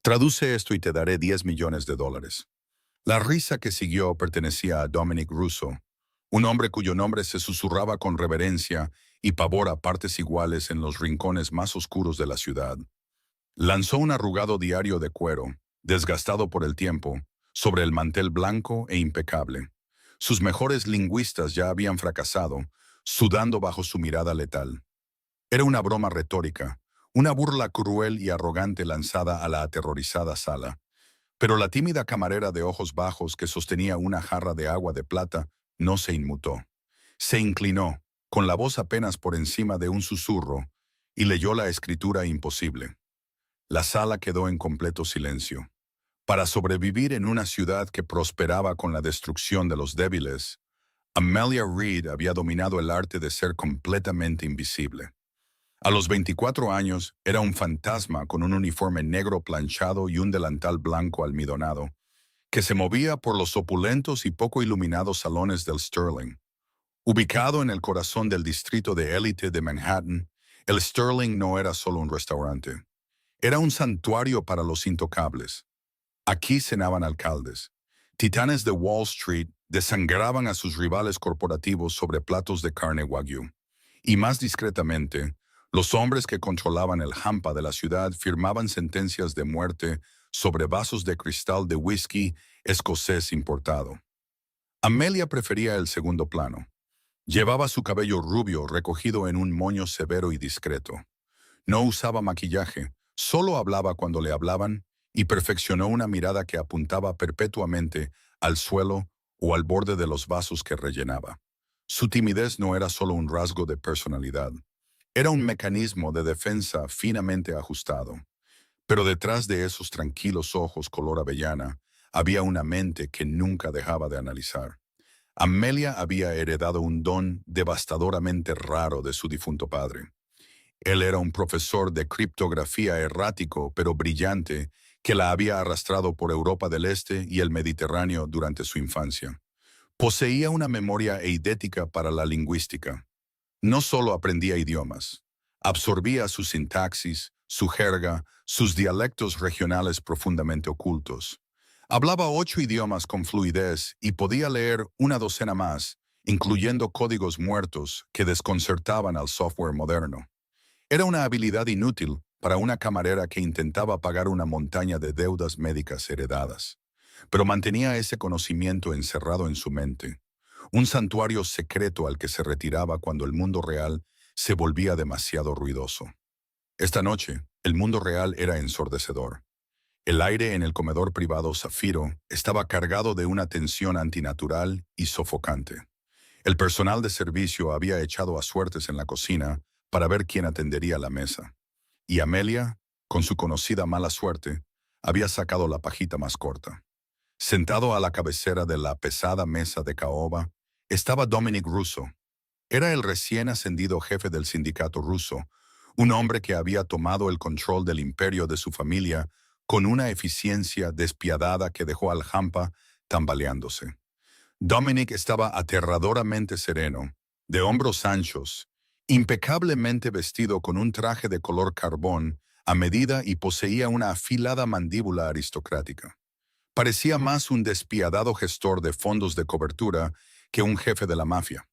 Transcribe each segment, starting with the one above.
Traduce esto y te daré 10 millones de dólares. La risa que siguió pertenecía a Dominic Russo, un hombre cuyo nombre se susurraba con reverencia y pavor a partes iguales en los rincones más oscuros de la ciudad. Lanzó un arrugado diario de cuero, desgastado por el tiempo, sobre el mantel blanco e impecable. Sus mejores lingüistas ya habían fracasado, sudando bajo su mirada letal. Era una broma retórica, una burla cruel y arrogante lanzada a la aterrorizada sala. Pero la tímida camarera de ojos bajos que sostenía una jarra de agua de plata no se inmutó. Se inclinó, con la voz apenas por encima de un susurro, y leyó la escritura imposible. La sala quedó en completo silencio. Para sobrevivir en una ciudad que prosperaba con la destrucción de los débiles, Amelia Reed había dominado el arte de ser completamente invisible. A los 24 años era un fantasma con un uniforme negro planchado y un delantal blanco almidonado, que se movía por los opulentos y poco iluminados salones del Sterling. Ubicado en el corazón del distrito de élite de Manhattan, el Sterling no era solo un restaurante. Era un santuario para los intocables. Aquí cenaban alcaldes. Titanes de Wall Street desangraban a sus rivales corporativos sobre platos de carne wagyu. Y más discretamente, los hombres que controlaban el hampa de la ciudad firmaban sentencias de muerte sobre vasos de cristal de whisky escocés importado. Amelia prefería el segundo plano. Llevaba su cabello rubio recogido en un moño severo y discreto. No usaba maquillaje, solo hablaba cuando le hablaban y perfeccionó una mirada que apuntaba perpetuamente al suelo o al borde de los vasos que rellenaba. Su timidez no era solo un rasgo de personalidad, era un mecanismo de defensa finamente ajustado. Pero detrás de esos tranquilos ojos color avellana había una mente que nunca dejaba de analizar. Amelia había heredado un don devastadoramente raro de su difunto padre. Él era un profesor de criptografía errático pero brillante que la había arrastrado por Europa del Este y el Mediterráneo durante su infancia. Poseía una memoria eidética para la lingüística. No solo aprendía idiomas, absorbía su sintaxis, su jerga, sus dialectos regionales profundamente ocultos. Hablaba 8 idiomas con fluidez y podía leer una docena más, incluyendo códigos muertos que desconcertaban al software moderno. Era una habilidad inútil para una camarera que intentaba pagar una montaña de deudas médicas heredadas, pero mantenía ese conocimiento encerrado en su mente, un santuario secreto al que se retiraba cuando el mundo real se volvía demasiado ruidoso. Esta noche, el mundo real era ensordecedor. El aire en el comedor privado Zafiro estaba cargado de una tensión antinatural y sofocante. El personal de servicio había echado a suertes en la cocina para ver quién atendería la mesa. Y Amelia, con su conocida mala suerte, había sacado la pajita más corta. Sentado a la cabecera de la pesada mesa de caoba, estaba Dominic Russo. Era el recién ascendido jefe del sindicato ruso, un hombre que había tomado el control del imperio de su familia con una eficiencia despiadada que dejó al hampa tambaleándose. Dominic estaba aterradoramente sereno, de hombros anchos, impecablemente vestido con un traje de color carbón a medida y poseía una afilada mandíbula aristocrática. Parecía más un despiadado gestor de fondos de cobertura que un jefe de la mafia.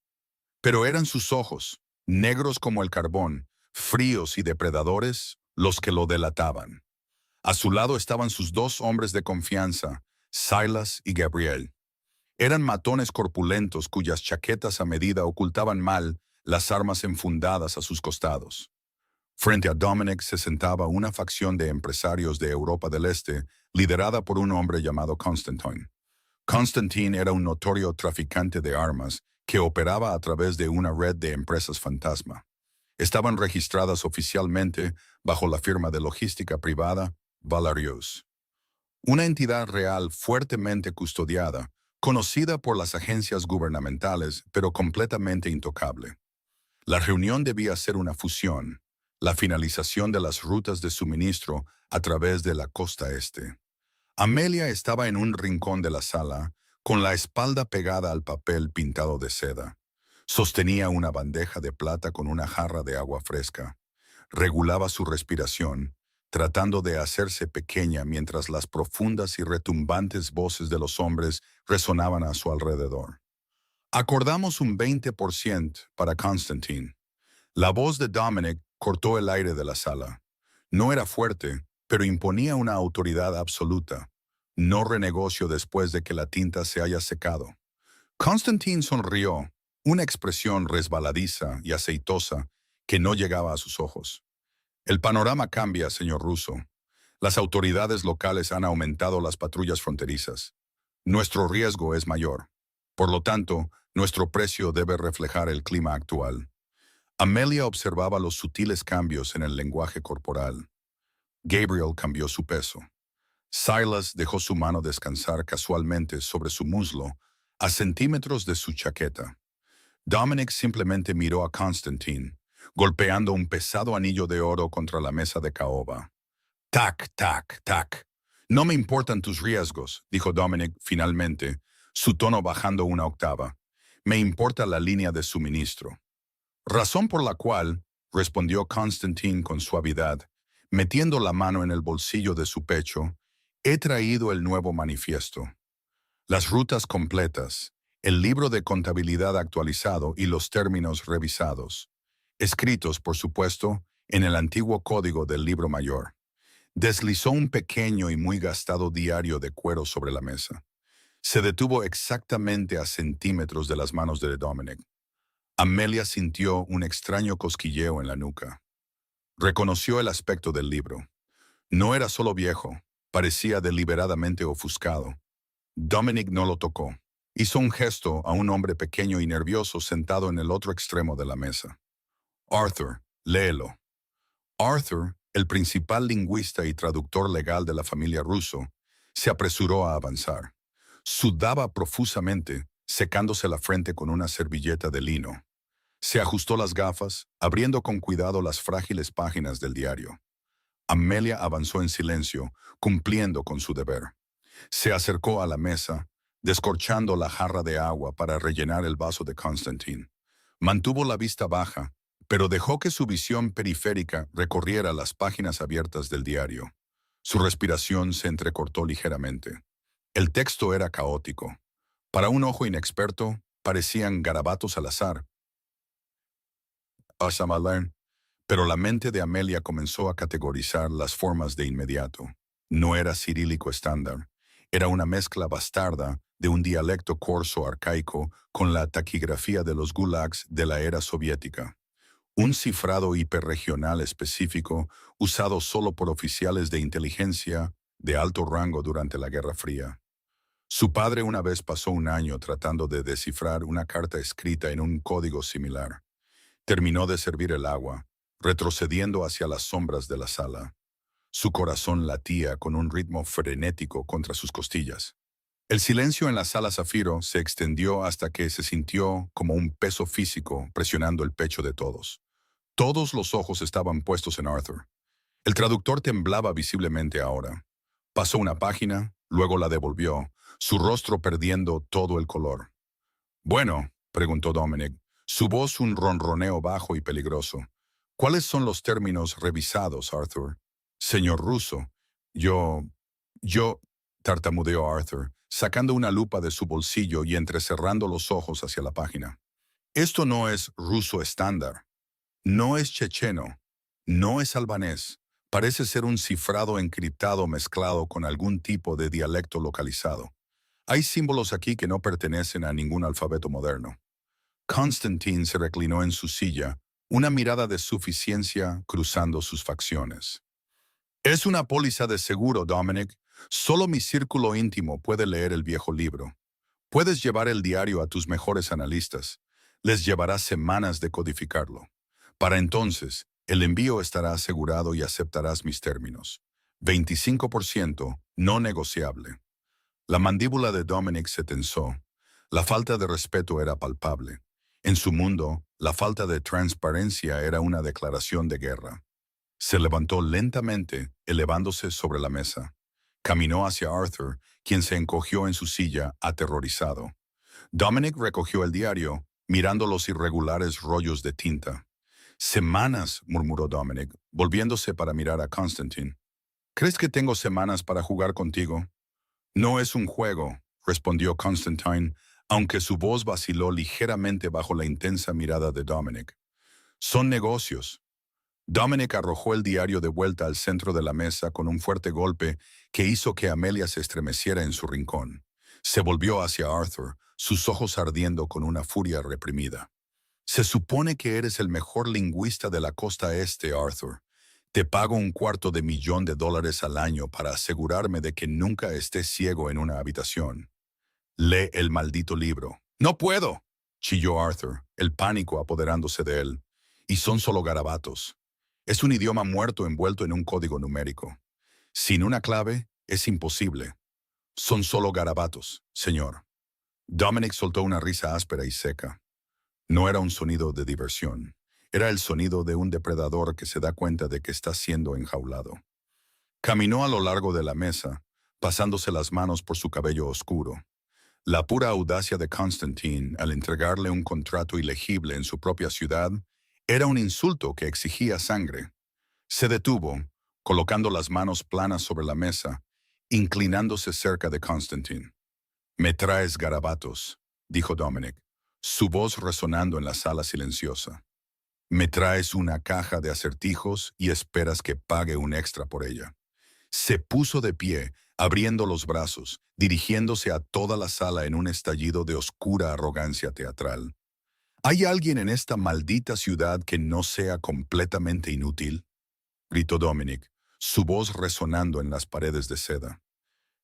Pero eran sus ojos, negros como el carbón, fríos y depredadores, los que lo delataban. A su lado estaban sus 2 hombres de confianza, Silas y Gabriel. Eran matones corpulentos cuyas chaquetas a medida ocultaban mal las armas enfundadas a sus costados. Frente a Dominic se sentaba una facción de empresarios de Europa del Este, liderada por un hombre llamado Constantine. Constantine era un notorio traficante de armas que operaba a través de una red de empresas fantasma. Estaban registradas oficialmente bajo la firma de logística privada Valarius, una entidad real fuertemente custodiada, conocida por las agencias gubernamentales, pero completamente intocable. La reunión debía ser una fusión, la finalización de las rutas de suministro a través de la costa este. Amelia estaba en un rincón de la sala, con la espalda pegada al papel pintado de seda. Sostenía una bandeja de plata con una jarra de agua fresca. Regulaba su respiración, tratando de hacerse pequeña mientras las profundas y retumbantes voces de los hombres resonaban a su alrededor. Acordamos un 20% para Constantine. La voz de Dominic cortó el aire de la sala. No era fuerte, pero imponía una autoridad absoluta. No renegocio después de que la tinta se haya secado. Constantine sonrió, una expresión resbaladiza y aceitosa que no llegaba a sus ojos. El panorama cambia, señor Russo. Las autoridades locales han aumentado las patrullas fronterizas. Nuestro riesgo es mayor. Por lo tanto, nuestro precio debe reflejar el clima actual. Amelia observaba los sutiles cambios en el lenguaje corporal. Gabriel cambió su peso. Silas dejó su mano descansar casualmente sobre su muslo, a centímetros de su chaqueta. Dominic simplemente miró a Constantine, golpeando un pesado anillo de oro contra la mesa de caoba. Tac, tac, tac. No me importan tus riesgos, dijo Dominic finalmente, su tono bajando una octava. Me importa la línea de suministro. Razón por la cual, respondió Constantine con suavidad, metiendo la mano en el bolsillo de su pecho, he traído el nuevo manifiesto. Las rutas completas, el libro de contabilidad actualizado y los términos revisados. Escritos, por supuesto, en el antiguo código del libro mayor. Deslizó un pequeño y muy gastado diario de cuero sobre la mesa. Se detuvo exactamente a centímetros de las manos de Dominic. Amelia sintió un extraño cosquilleo en la nuca. Reconoció el aspecto del libro. No era solo viejo, parecía deliberadamente ofuscado. Dominic no lo tocó. Hizo un gesto a un hombre pequeño y nervioso sentado en el otro extremo de la mesa. Arthur, léelo. Arthur, el principal lingüista y traductor legal de la familia Russo, se apresuró a avanzar. Sudaba profusamente, secándose la frente con una servilleta de lino. Se ajustó las gafas, abriendo con cuidado las frágiles páginas del diario. Amelia avanzó en silencio, cumpliendo con su deber. Se acercó a la mesa, descorchando la jarra de agua para rellenar el vaso de Constantine. Mantuvo la vista baja, pero dejó que su visión periférica recorriera las páginas abiertas del diario. Su respiración se entrecortó ligeramente. El texto era caótico. Para un ojo inexperto, parecían garabatos al azar. Asamalern, pero la mente de Amelia comenzó a categorizar las formas de inmediato. No era cirílico estándar. Era una mezcla bastarda de un dialecto corso arcaico con la taquigrafía de los gulags de la era soviética. Un cifrado hiperregional específico usado solo por oficiales de inteligencia de alto rango durante la Guerra Fría. Su padre una vez pasó un año tratando de descifrar una carta escrita en un código similar. Terminó de servir el agua, retrocediendo hacia las sombras de la sala. Su corazón latía con un ritmo frenético contra sus costillas. El silencio en la sala Zafiro se extendió hasta que se sintió como un peso físico presionando el pecho de todos. Todos los ojos estaban puestos en Arthur. El traductor temblaba visiblemente ahora. Pasó una página, luego la devolvió, su rostro perdiendo todo el color. «Bueno», preguntó Dominic, su voz un ronroneo bajo y peligroso. «¿Cuáles son los términos revisados, Arthur?» «Señor Russo, yo», tartamudeó Arthur, sacando una lupa de su bolsillo y entrecerrando los ojos hacia la página. «Esto no es ruso estándar. No es checheno. No es albanés. Parece ser un cifrado encriptado mezclado con algún tipo de dialecto localizado. Hay símbolos aquí que no pertenecen a ningún alfabeto moderno». Constantine se reclinó en su silla, una mirada de suficiencia cruzando sus facciones. «Es una póliza de seguro, Dominic. Solo mi círculo íntimo puede leer el viejo libro. Puedes llevar el diario a tus mejores analistas. Les llevará semanas de codificarlo. Para entonces, el envío estará asegurado y aceptarás mis términos. 25% no negociable». La mandíbula de Dominic se tensó. La falta de respeto era palpable. En su mundo, la falta de transparencia era una declaración de guerra. Se levantó lentamente, elevándose sobre la mesa. Caminó hacia Arthur, quien se encogió en su silla, aterrorizado. Dominic recogió el diario, mirando los irregulares rollos de tinta. «Semanas», murmuró Dominic, volviéndose para mirar a Constantine. ¿Crees que tengo semanas para jugar contigo? No es un juego, respondió Constantine, aunque su voz vaciló ligeramente bajo la intensa mirada de Dominic. Son negocios. Dominic arrojó el diario de vuelta al centro de la mesa con un fuerte golpe que hizo que Amelia se estremeciera en su rincón. Se volvió hacia Arthur, sus ojos ardiendo con una furia reprimida. Se supone que eres el mejor lingüista de la costa este, Arthur. Te pago $250,000 al año para asegurarme de que nunca estés ciego en una habitación. Lee el maldito libro. ¡No puedo!, chilló Arthur, el pánico apoderándose de él. Y son solo garabatos. Es un idioma muerto envuelto en un código numérico. Sin una clave, es imposible. Son solo garabatos, señor. Dominic soltó una risa áspera y seca. No era un sonido de diversión. Era el sonido de un depredador que se da cuenta de que está siendo enjaulado. Caminó a lo largo de la mesa, pasándose las manos por su cabello oscuro. La pura audacia de Constantine al entregarle un contrato ilegible en su propia ciudad era un insulto que exigía sangre. Se detuvo, colocando las manos planas sobre la mesa, inclinándose cerca de Constantine. «Me traes garabatos», dijo Dominic, su voz resonando en la sala silenciosa. «Me traes una caja de acertijos y esperas que pague un extra por ella». Se puso de pie, abriendo los brazos, dirigiéndose a toda la sala en un estallido de oscura arrogancia teatral. «¿Hay alguien en esta maldita ciudad que no sea completamente inútil?», gritó Dominic, su voz resonando en las paredes de seda.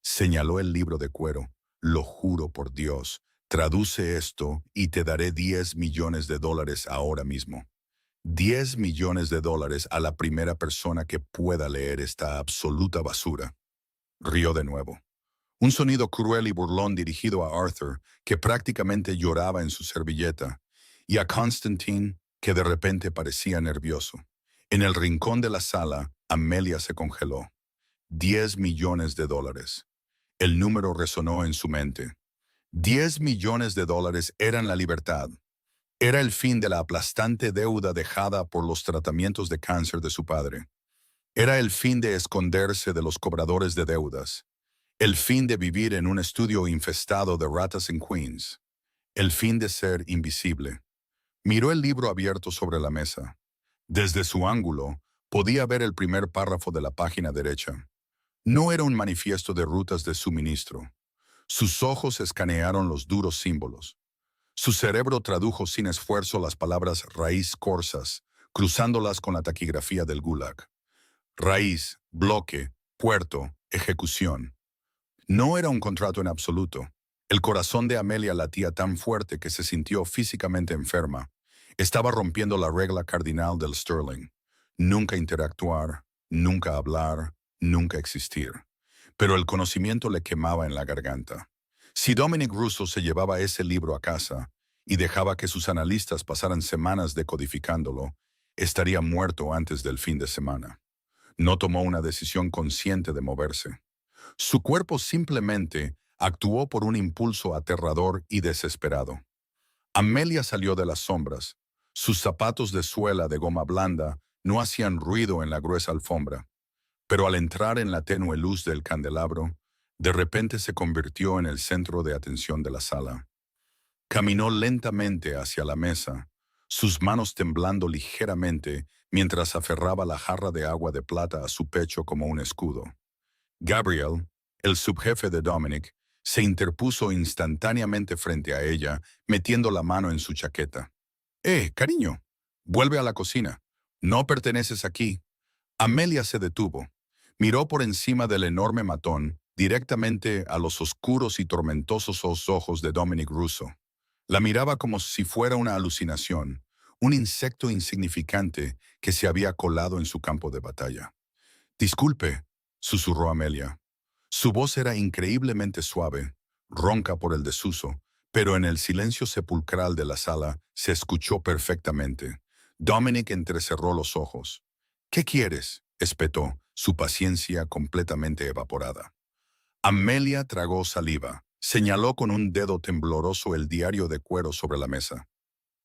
Señaló el libro de cuero. «Lo juro por Dios, traduce esto y te daré $10 millones ahora mismo». $10 millones a la primera persona que pueda leer esta absoluta basura. Rió de nuevo. Un sonido cruel y burlón dirigido a Arthur, que prácticamente lloraba en su servilleta, y a Constantine, que de repente parecía nervioso. En el rincón de la sala, Amelia se congeló. $10 millones. El número resonó en su mente. $10 millones eran la libertad. Era el fin de la aplastante deuda dejada por los tratamientos de cáncer de su padre. Era el fin de esconderse de los cobradores de deudas. El fin de vivir en un estudio infestado de ratas en Queens. El fin de ser invisible. Miró el libro abierto sobre la mesa. Desde su ángulo, podía ver el primer párrafo de la página derecha. No era un manifiesto de rutas de suministro. Sus ojos escanearon los duros símbolos. Su cerebro tradujo sin esfuerzo las palabras raíz corsas, cruzándolas con la taquigrafía del Gulag. Raíz, bloque, puerto, ejecución. No era un contrato en absoluto. El corazón de Amelia latía tan fuerte que se sintió físicamente enferma. Estaba rompiendo la regla cardinal del Sterling. Nunca interactuar, nunca hablar, nunca existir. Pero el conocimiento le quemaba en la garganta. Si Dominic Russo se llevaba ese libro a casa y dejaba que sus analistas pasaran semanas decodificándolo, estaría muerto antes del fin de semana. No tomó una decisión consciente de moverse. Su cuerpo simplemente actuó por un impulso aterrador y desesperado. Amelia salió de las sombras. Sus zapatos de suela de goma blanda no hacían ruido en la gruesa alfombra, pero al entrar en la tenue luz del candelabro, de repente se convirtió en el centro de atención de la sala. Caminó lentamente hacia la mesa, sus manos temblando ligeramente mientras aferraba la jarra de agua de plata a su pecho como un escudo. Gabriel, el subjefe de Dominic, se interpuso instantáneamente frente a ella, metiendo la mano en su chaqueta. Cariño, vuelve a la cocina. No perteneces aquí». Amelia se detuvo. Miró por encima del enorme matón, directamente a los oscuros y tormentosos ojos de Dominic Russo. La miraba como si fuera una alucinación, un insecto insignificante que se había colado en su campo de batalla. «Disculpe», susurró Amelia. Su voz era increíblemente suave, ronca por el desuso, pero en el silencio sepulcral de la sala se escuchó perfectamente. Dominic entrecerró los ojos. «¿Qué quieres?», espetó, su paciencia completamente evaporada. Amelia tragó saliva. Señaló con un dedo tembloroso el diario de cuero sobre la mesa.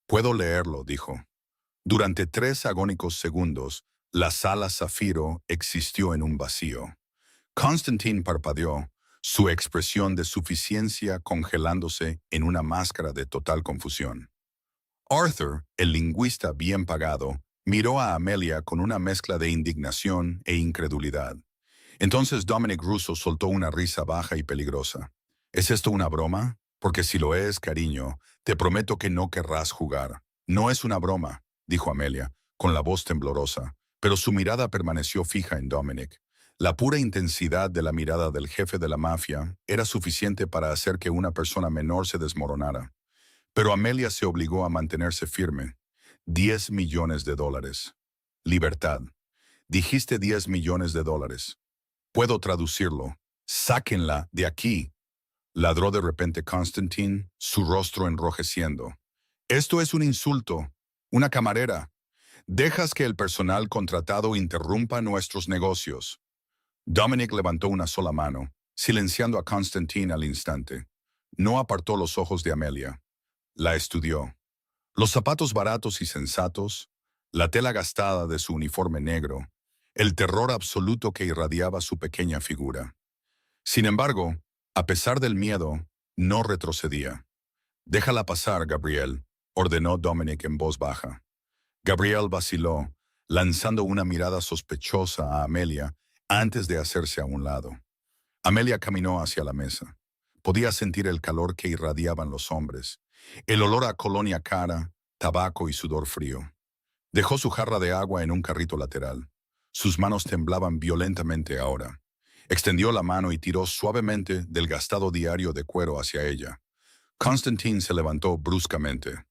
«Puedo leerlo», dijo. Durante 3 agónicos segundos, la sala zafiro existió en un vacío. Constantine parpadeó, su expresión de suficiencia congelándose en una máscara de total confusión. Arthur, el lingüista bien pagado, miró a Amelia con una mezcla de indignación e incredulidad. Entonces Dominic Russo soltó una risa baja y peligrosa. ¿Es esto una broma? Porque si lo es, cariño, te prometo que no querrás jugar. No es una broma, dijo Amelia, con la voz temblorosa, pero su mirada permaneció fija en Dominic. La pura intensidad de la mirada del jefe de la mafia era suficiente para hacer que una persona menor se desmoronara. Pero Amelia se obligó a mantenerse firme. 10 millones de dólares. Libertad. Dijiste 10 millones de dólares. Puedo traducirlo. Sáquenla de aquí. Ladró de repente Constantine, su rostro enrojeciendo. Esto es un insulto. Una camarera. Dejas que el personal contratado interrumpa nuestros negocios. Dominic levantó una sola mano, silenciando a Constantine al instante. No apartó los ojos de Amelia. La estudió. Los zapatos baratos y sensatos, la tela gastada de su uniforme negro, el terror absoluto que irradiaba su pequeña figura. Sin embargo, a pesar del miedo, no retrocedía. «Déjala pasar, Gabriel», ordenó Dominic en voz baja. Gabriel vaciló, lanzando una mirada sospechosa a Amelia antes de hacerse a un lado. Amelia caminó hacia la mesa. Podía sentir el calor que irradiaban los hombres, el olor a colonia cara, tabaco y sudor frío. Dejó su jarra de agua en un carrito lateral. Sus manos temblaban violentamente ahora. Extendió la mano y tiró suavemente del gastado diario de cuero hacia ella. Constantine se levantó bruscamente.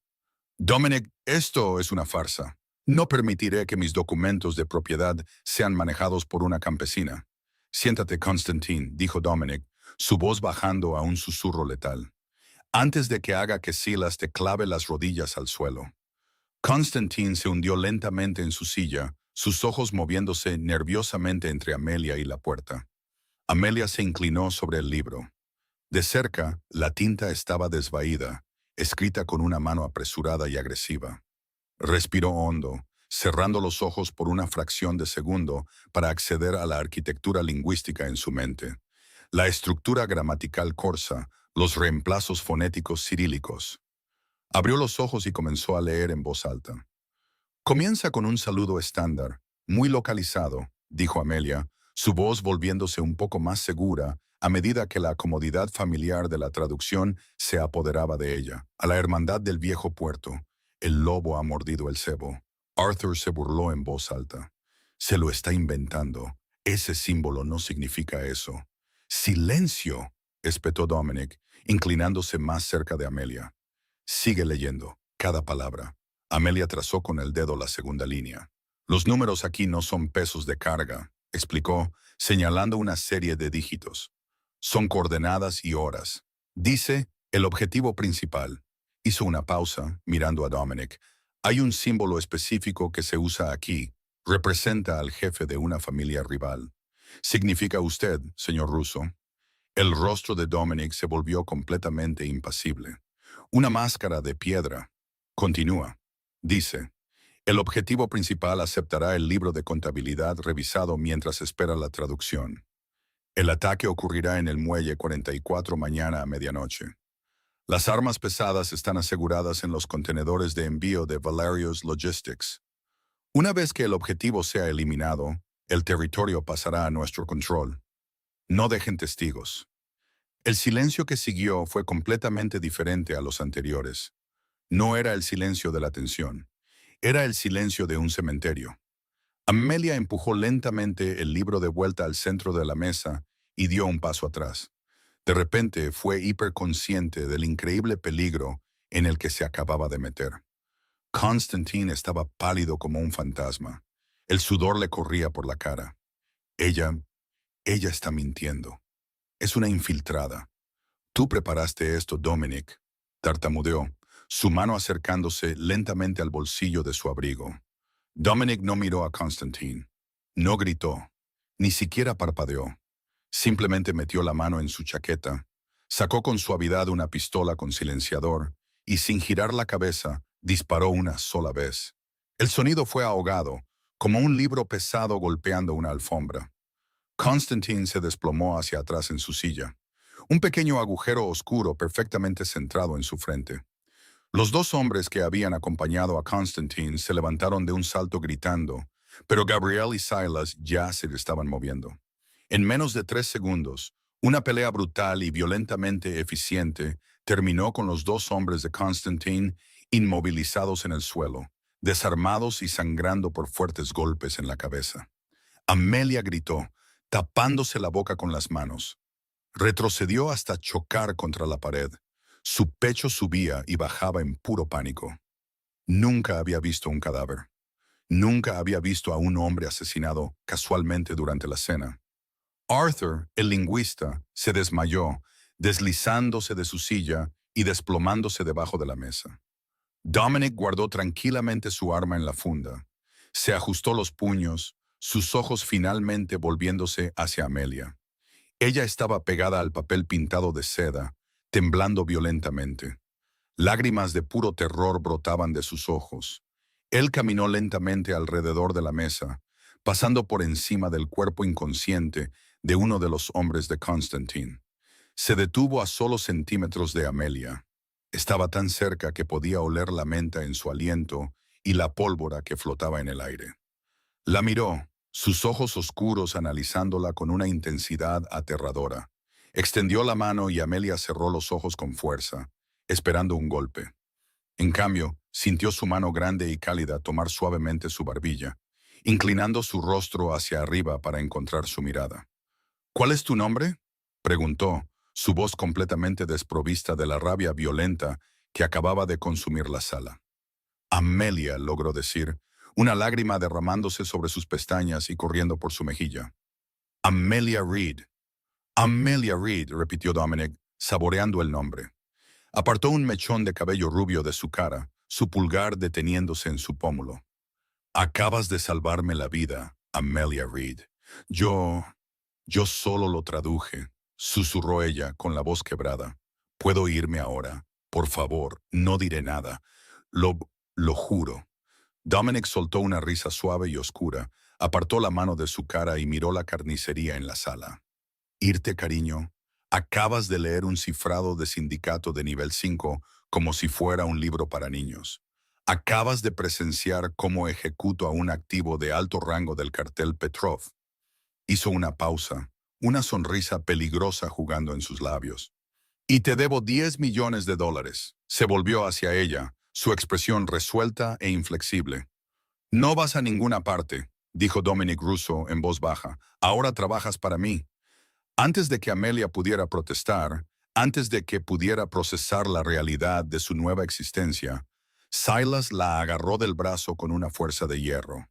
«Dominic, esto es una farsa. No permitiré que mis documentos de propiedad sean manejados por una campesina». «Siéntate, Constantine», dijo Dominic, su voz bajando a un susurro letal, «antes de que haga que Silas te clave las rodillas al suelo». Constantine se hundió lentamente en su silla, sus ojos moviéndose nerviosamente entre Amelia y la puerta. Amelia se inclinó sobre el libro. De cerca, la tinta estaba desvaída, escrita con una mano apresurada y agresiva. Respiró hondo, cerrando los ojos por una fracción de segundo para acceder a la arquitectura lingüística en su mente. La estructura gramatical corsa, los reemplazos fonéticos cirílicos. Abrió los ojos y comenzó a leer en voz alta. «Comienza con un saludo estándar, muy localizado», dijo Amelia, su voz volviéndose un poco más segura a medida que la comodidad familiar de la traducción se apoderaba de ella. «A la hermandad del viejo puerto. El lobo ha mordido el cebo». Arthur se burló en voz alta. «Se lo está inventando. Ese símbolo no significa eso». «¡Silencio!», espetó Dominic, inclinándose más cerca de Amelia. «Sigue leyendo, cada palabra». Amelia trazó con el dedo la segunda línea. «Los números aquí no son pesos de carga», explicó, señalando una serie de dígitos. «Son coordenadas y horas. Dice, el objetivo principal». Hizo una pausa, mirando a Dominic. «Hay un símbolo específico que se usa aquí. Representa al jefe de una familia rival. ¿Significa usted, señor Russo?» El rostro de Dominic se volvió completamente impasible. «Una máscara de piedra». Continúa. Dice, «El objetivo principal aceptará el libro de contabilidad revisado mientras espera la traducción. El ataque ocurrirá en el muelle 44 mañana a medianoche. Las armas pesadas están aseguradas en los contenedores de envío de Valerius Logistics. Una vez que el objetivo sea eliminado, el territorio pasará a nuestro control. No dejen testigos». El silencio que siguió fue completamente diferente a los anteriores. No era el silencio de la tensión. Era el silencio de un cementerio. Amelia empujó lentamente el libro de vuelta al centro de la mesa y dio un paso atrás. De repente fue hiperconsciente del increíble peligro en el que se acababa de meter. Constantine estaba pálido como un fantasma. El sudor le corría por la cara. Ella está mintiendo. Es una infiltrada. «Tú preparaste esto, Dominic», tartamudeó, su mano acercándose lentamente al bolsillo de su abrigo. Dominic no miró a Constantine. No gritó. Ni siquiera parpadeó. Simplemente metió la mano en su chaqueta, sacó con suavidad una pistola con silenciador y, sin girar la cabeza, disparó una sola vez. El sonido fue ahogado, como un libro pesado golpeando una alfombra. Constantine se desplomó hacia atrás en su silla, un pequeño agujero oscuro perfectamente centrado en su frente. Los dos hombres que habían acompañado a Constantine se levantaron de un salto gritando, pero Gabriel y Silas ya se estaban moviendo. En menos de 3 segundos, una pelea brutal y violentamente eficiente terminó con los dos hombres de Constantine inmovilizados en el suelo, desarmados y sangrando por fuertes golpes en la cabeza. Amelia gritó, tapándose la boca con las manos. Retrocedió hasta chocar contra la pared. Su pecho subía y bajaba en puro pánico. Nunca había visto un cadáver. Nunca había visto a un hombre asesinado casualmente durante la cena. Arthur, el lingüista, se desmayó, deslizándose de su silla y desplomándose debajo de la mesa. Dominic guardó tranquilamente su arma en la funda. Se ajustó los puños, sus ojos finalmente volviéndose hacia Amelia. Ella estaba pegada al papel pintado de seda, temblando violentamente. Lágrimas de puro terror brotaban de sus ojos. Él caminó lentamente alrededor de la mesa, pasando por encima del cuerpo inconsciente de uno de los hombres de Constantine. Se detuvo a solo centímetros de Amelia. Estaba tan cerca que podía oler la menta en su aliento y la pólvora que flotaba en el aire. La miró, sus ojos oscuros analizándola con una intensidad aterradora. Extendió la mano y Amelia cerró los ojos con fuerza, esperando un golpe. En cambio, sintió su mano grande y cálida tomar suavemente su barbilla, inclinando su rostro hacia arriba para encontrar su mirada. «¿Cuál es tu nombre?», preguntó, su voz completamente desprovista de la rabia violenta que acababa de consumir la sala. «Amelia», logró decir, una lágrima derramándose sobre sus pestañas y corriendo por su mejilla. «Amelia Reed». «Amelia Reed», repitió Dominic, saboreando el nombre. Apartó un mechón de cabello rubio de su cara, su pulgar deteniéndose en su pómulo. «Acabas de salvarme la vida, Amelia Reed. Yo solo lo traduje», susurró ella con la voz quebrada. «¿Puedo irme ahora? Por favor, no diré nada. Lo, lo juro». Dominic soltó una risa suave y oscura, apartó la mano de su cara y miró la carnicería en la sala. «¿Irte, cariño? Acabas de leer un cifrado de sindicato de nivel 5 como si fuera un libro para niños. Acabas de presenciar cómo ejecuto a un activo de alto rango del cartel Petrov». Hizo una pausa, una sonrisa peligrosa jugando en sus labios. «Y te debo $10 millones». Se volvió hacia ella, su expresión resuelta e inflexible. «No vas a ninguna parte», dijo Dominic Russo en voz baja. «Ahora trabajas para mí». Antes de que Amelia pudiera protestar, antes de que pudiera procesar la realidad de su nueva existencia, Silas la agarró del brazo con una fuerza de hierro.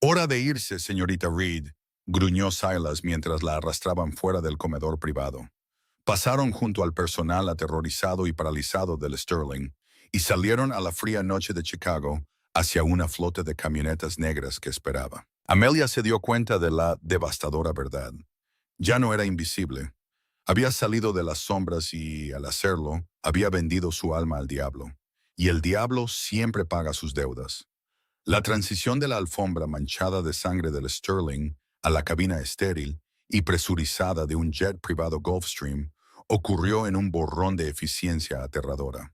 «Hora de irse, señorita Reed», gruñó Silas mientras la arrastraban fuera del comedor privado. Pasaron junto al personal aterrorizado y paralizado del Sterling y salieron a la fría noche de Chicago hacia una flota de camionetas negras que esperaba. Amelia se dio cuenta de la devastadora verdad. Ya no era invisible. Había salido de las sombras y, al hacerlo, había vendido su alma al diablo. Y el diablo siempre paga sus deudas. La transición de la alfombra manchada de sangre del Sterling a la cabina estéril y presurizada de un jet privado Gulfstream ocurrió en un borrón de eficiencia aterradora.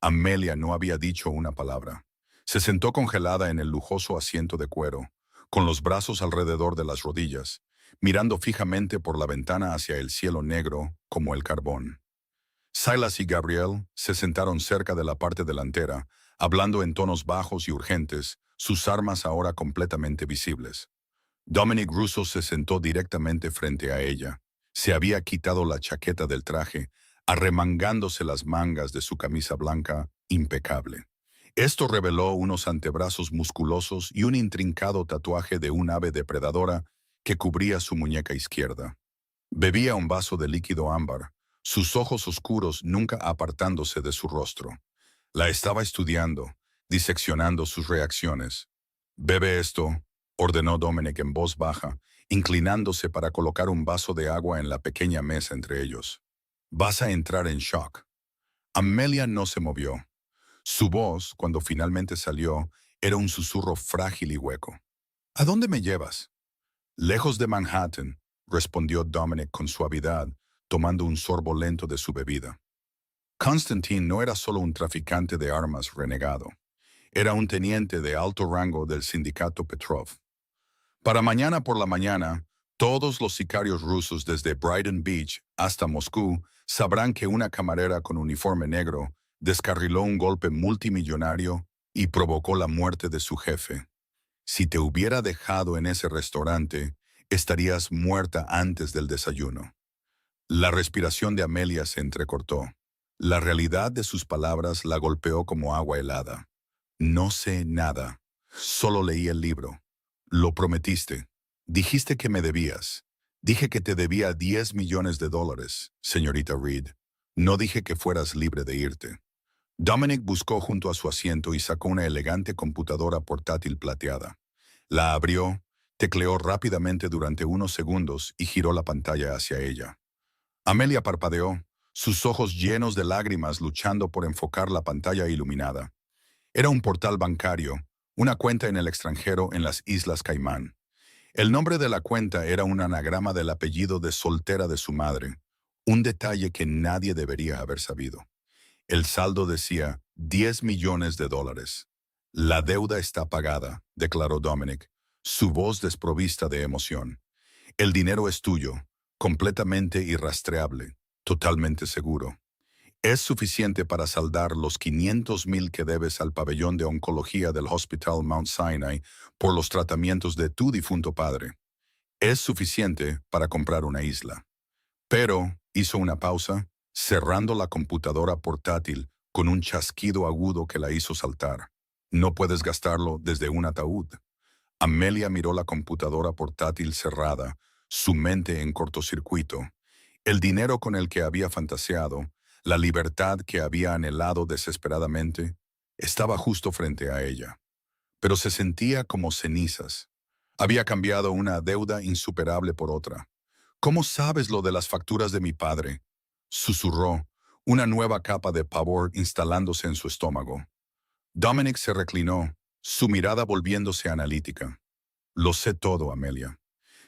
Amelia no había dicho una palabra. Se sentó congelada en el lujoso asiento de cuero, con los brazos alrededor de las rodillas, mirando fijamente por la ventana hacia el cielo negro como el carbón. Silas y Gabriel se sentaron cerca de la parte delantera, hablando en tonos bajos y urgentes, sus armas ahora completamente visibles. Dominic Russo se sentó directamente frente a ella. Se había quitado la chaqueta del traje, arremangándose las mangas de su camisa blanca impecable. Esto reveló unos antebrazos musculosos y un intrincado tatuaje de un ave depredadora que cubría su muñeca izquierda. Bebía un vaso de líquido ámbar, sus ojos oscuros nunca apartándose de su rostro. La estaba estudiando, diseccionando sus reacciones. «Bebe esto», ordenó Dominic en voz baja, inclinándose para colocar un vaso de agua en la pequeña mesa entre ellos. «Vas a entrar en shock». Amelia no se movió. Su voz, cuando finalmente salió, era un susurro frágil y hueco. «¿A dónde me llevas?» «Lejos de Manhattan», respondió Dominic con suavidad, tomando un sorbo lento de su bebida. Constantine no era solo un traficante de armas renegado. Era un teniente de alto rango del sindicato Petrov. Para mañana por la mañana, todos los sicarios rusos desde Brighton Beach hasta Moscú sabrán que una camarera con uniforme negro descarriló un golpe multimillonario y provocó la muerte de su jefe. Si te hubiera dejado en ese restaurante, estarías muerta antes del desayuno. La respiración de Amelia se entrecortó. La realidad de sus palabras la golpeó como agua helada. No sé nada. Solo leí el libro. Lo prometiste. Dijiste que me debías. Dije que te debía 10 millones de dólares, señorita Reed. No dije que fueras libre de irte. Dominic buscó junto a su asiento y sacó una elegante computadora portátil plateada. La abrió, tecleó rápidamente durante unos segundos y giró la pantalla hacia ella. Amelia parpadeó, sus ojos llenos de lágrimas luchando por enfocar la pantalla iluminada. Era un portal bancario, una cuenta en el extranjero en las Islas Caimán. El nombre de la cuenta era un anagrama del apellido de soltera de su madre, un detalle que nadie debería haber sabido. El saldo decía 10 millones de dólares. La deuda está pagada, declaró Dominic, su voz desprovista de emoción. El dinero es tuyo, completamente irrastreable, totalmente seguro. Es suficiente para saldar los 500,000 que debes al pabellón de oncología del Hospital Mount Sinai por los tratamientos de tu difunto padre. Es suficiente para comprar una isla. Pero hizo una pausa, cerrando la computadora portátil con un chasquido agudo que la hizo saltar. No puedes gastarlo desde un ataúd. Amelia miró la computadora portátil cerrada, su mente en cortocircuito. El dinero con el que había fantaseado, la libertad que había anhelado desesperadamente, estaba justo frente a ella. Pero se sentía como cenizas. Había cambiado una deuda insuperable por otra. ¿Cómo sabes lo de las facturas de mi padre?, susurró, una nueva capa de pavor instalándose en su estómago. Dominic se reclinó, su mirada volviéndose analítica. Lo sé todo, Amelia.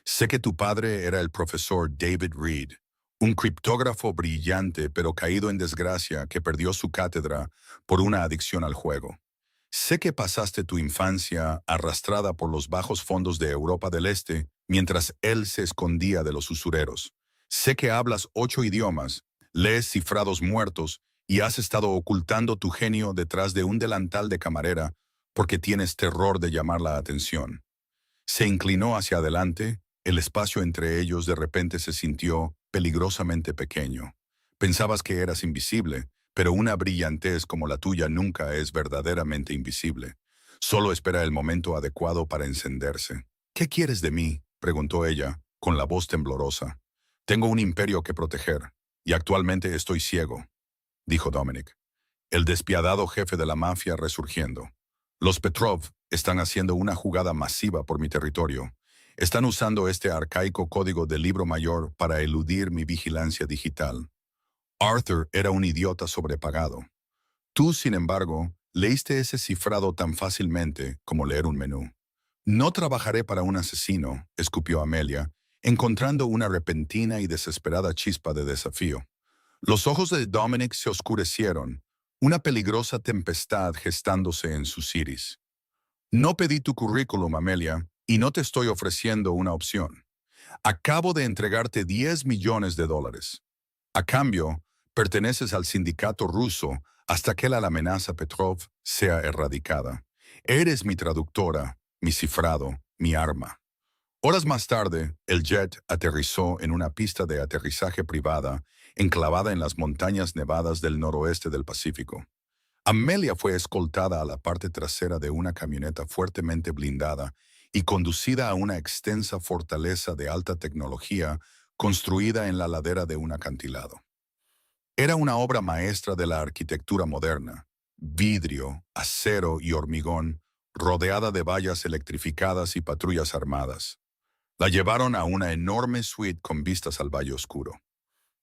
Sé que tu padre era el profesor David Reed, un criptógrafo brillante pero caído en desgracia que perdió su cátedra por una adicción al juego. Sé que pasaste tu infancia arrastrada por los bajos fondos de Europa del Este mientras él se escondía de los usureros. Sé que hablas 8 idiomas, lees cifrados muertos y has estado ocultando tu genio detrás de un delantal de camarera porque tienes terror de llamar la atención. Se inclinó hacia adelante, el espacio entre ellos de repente se sintió peligrosamente pequeño. Pensabas que eras invisible, pero una brillantez como la tuya nunca es verdaderamente invisible. Solo espera el momento adecuado para encenderse. ¿Qué quieres de mí?, preguntó ella, con la voz temblorosa. Tengo un imperio que proteger, y actualmente estoy ciego, dijo Dominic, el despiadado jefe de la mafia resurgiendo. Los Petrov están haciendo una jugada masiva por mi territorio. Están usando este arcaico código del libro mayor para eludir mi vigilancia digital. Arthur era un idiota sobrepagado. Tú, sin embargo, leíste ese cifrado tan fácilmente como leer un menú. No trabajaré para un asesino, escupió Amelia, encontrando una repentina y desesperada chispa de desafío. Los ojos de Dominic se oscurecieron, una peligrosa tempestad gestándose en sus iris. No pedí tu currículum, Amelia, y no te estoy ofreciendo una opción. Acabo de entregarte 10 millones de dólares. A cambio, perteneces al sindicato ruso hasta que la amenaza Petrov sea erradicada. Eres mi traductora, mi cifrado, mi arma. Horas más tarde, el jet aterrizó en una pista de aterrizaje privada enclavada en las montañas nevadas del noroeste del Pacífico. Amelia fue escoltada a la parte trasera de una camioneta fuertemente blindada y conducida a una extensa fortaleza de alta tecnología construida en la ladera de un acantilado. Era una obra maestra de la arquitectura moderna, vidrio, acero y hormigón, rodeada de vallas electrificadas y patrullas armadas. La llevaron a una enorme suite con vistas al Valle Oscuro.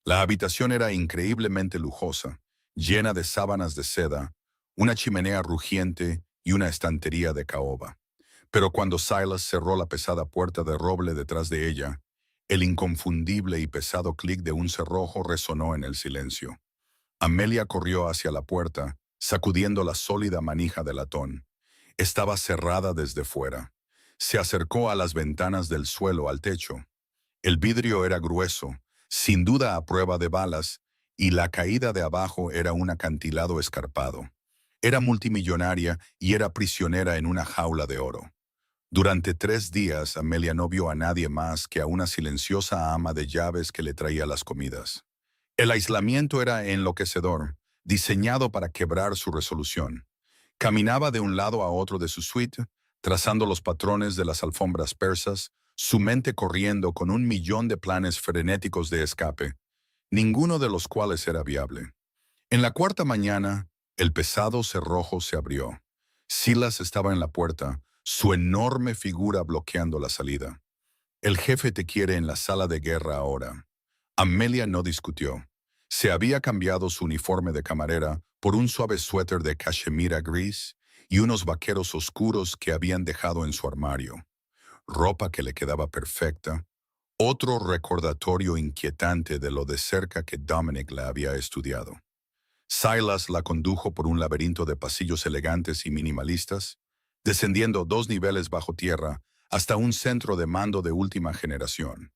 La habitación era increíblemente lujosa, llena de sábanas de seda, una chimenea rugiente y una estantería de caoba. Pero cuando Silas cerró la pesada puerta de roble detrás de ella, El inconfundible y pesado clic de un cerrojo resonó en el silencio. Amelia corrió hacia la puerta, sacudiendo la sólida manija de latón. Estaba cerrada desde fuera. Se acercó a las ventanas del suelo al techo. El vidrio era grueso, sin duda a prueba de balas, y la caída de abajo era un acantilado escarpado. Era multimillonaria y era prisionera en una jaula de oro. Durante 3 días, Amelia no vio a nadie más que a una silenciosa ama de llaves que le traía las comidas. El aislamiento era enloquecedor, diseñado para quebrar su resolución. Caminaba de un lado a otro de su suite, trazando los patrones de las alfombras persas, su mente corriendo con 1 millón de planes frenéticos de escape, ninguno de los cuales era viable. En la cuarta mañana, el pesado cerrojo se abrió. Silas estaba en la puerta, su enorme figura bloqueando la salida. El jefe te quiere en la sala de guerra ahora. Amelia no discutió. Se había cambiado su uniforme de camarera por un suave suéter de cachemira gris y unos vaqueros oscuros que habían dejado en su armario. Ropa que le quedaba perfecta. Otro recordatorio inquietante de lo de cerca que Dominic la había estudiado. Silas la condujo por un laberinto de pasillos elegantes y minimalistas, descendiendo 2 niveles bajo tierra hasta un centro de mando de última generación.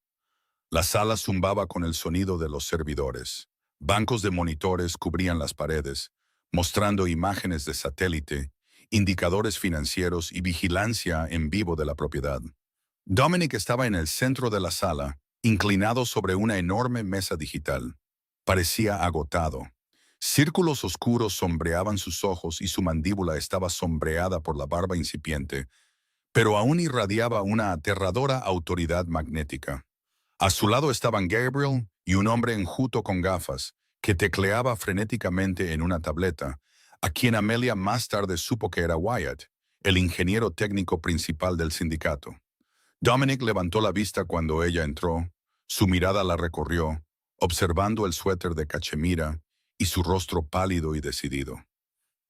La sala zumbaba con el sonido de los servidores. Bancos de monitores cubrían las paredes, mostrando imágenes de satélite, indicadores financieros y vigilancia en vivo de la propiedad. Dominic estaba en el centro de la sala, inclinado sobre una enorme mesa digital. Parecía agotado. Círculos oscuros sombreaban sus ojos y su mandíbula estaba sombreada por la barba incipiente, pero aún irradiaba una aterradora autoridad magnética. A su lado estaban Gabriel y un hombre enjuto con gafas, que tecleaba frenéticamente en una tableta, a quien Amelia más tarde supo que era Wyatt, el ingeniero técnico principal del sindicato. Dominic levantó la vista cuando ella entró, su mirada la recorrió, observando el suéter de cachemira y su rostro pálido y decidido.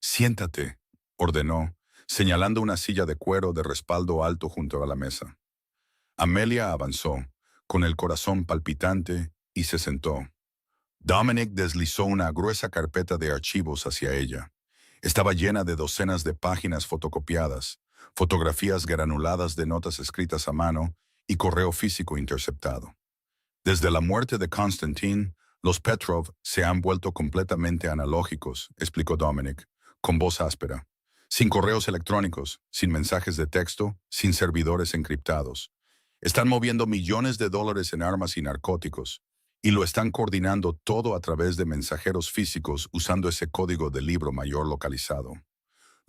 «Siéntate», ordenó, señalando una silla de cuero de respaldo alto junto a la mesa. Amelia avanzó, con el corazón palpitante, y se sentó. Dominic deslizó una gruesa carpeta de archivos hacia ella. Estaba llena de docenas de páginas fotocopiadas, fotografías granuladas de notas escritas a mano y correo físico interceptado. Desde la muerte de Constantine, los Petrov se han vuelto completamente analógicos, explicó Dominic, con voz áspera. Sin correos electrónicos, sin mensajes de texto, sin servidores encriptados. Están moviendo millones de dólares en armas y narcóticos, y lo están coordinando todo a través de mensajeros físicos usando ese código de libro mayor localizado.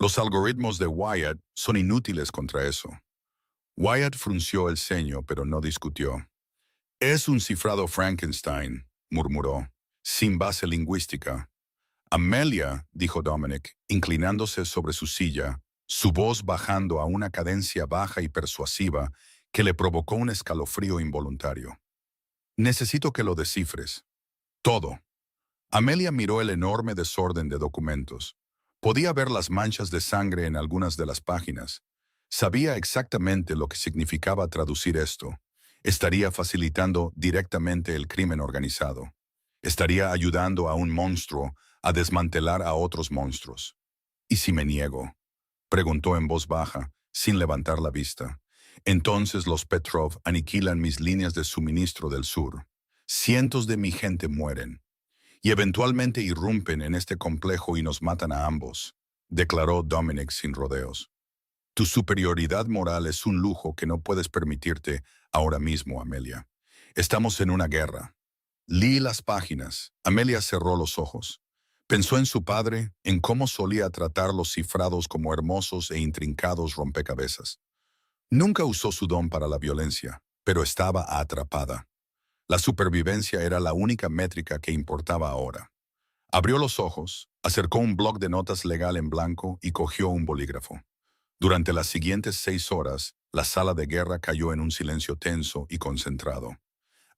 Los algoritmos de Wyatt son inútiles contra eso. Wyatt frunció el ceño, pero no discutió. «Es un cifrado Frankenstein», murmuró, «sin base lingüística». «Amelia», dijo Dominic, inclinándose sobre su silla, su voz bajando a una cadencia baja y persuasiva que le provocó un escalofrío involuntario. «Necesito que lo descifres. Todo». Amelia miró el enorme desorden de documentos. Podía ver las manchas de sangre en algunas de las páginas. Sabía exactamente lo que significaba traducir esto. Estaría facilitando directamente el crimen organizado. Estaría ayudando a un monstruo a desmantelar a otros monstruos. «¿Y si me niego?», preguntó en voz baja, sin levantar la vista. «Entonces los Petrov aniquilan mis líneas de suministro del sur. Cientos de mi gente mueren. Y eventualmente irrumpen en este complejo y nos matan a ambos», declaró Dominic sin rodeos. «Tu superioridad moral es un lujo que no puedes permitirte ahora mismo, Amelia. Estamos en una guerra». Leí las páginas. Amelia cerró los ojos. Pensó en su padre, en cómo solía tratar los cifrados como hermosos e intrincados rompecabezas. Nunca usó su don para la violencia, pero estaba atrapada. La supervivencia era la única métrica que importaba ahora. Abrió los ojos, acercó un bloc de notas legal en blanco y cogió un bolígrafo. Durante las siguientes 6 horas, la sala de guerra cayó en un silencio tenso y concentrado.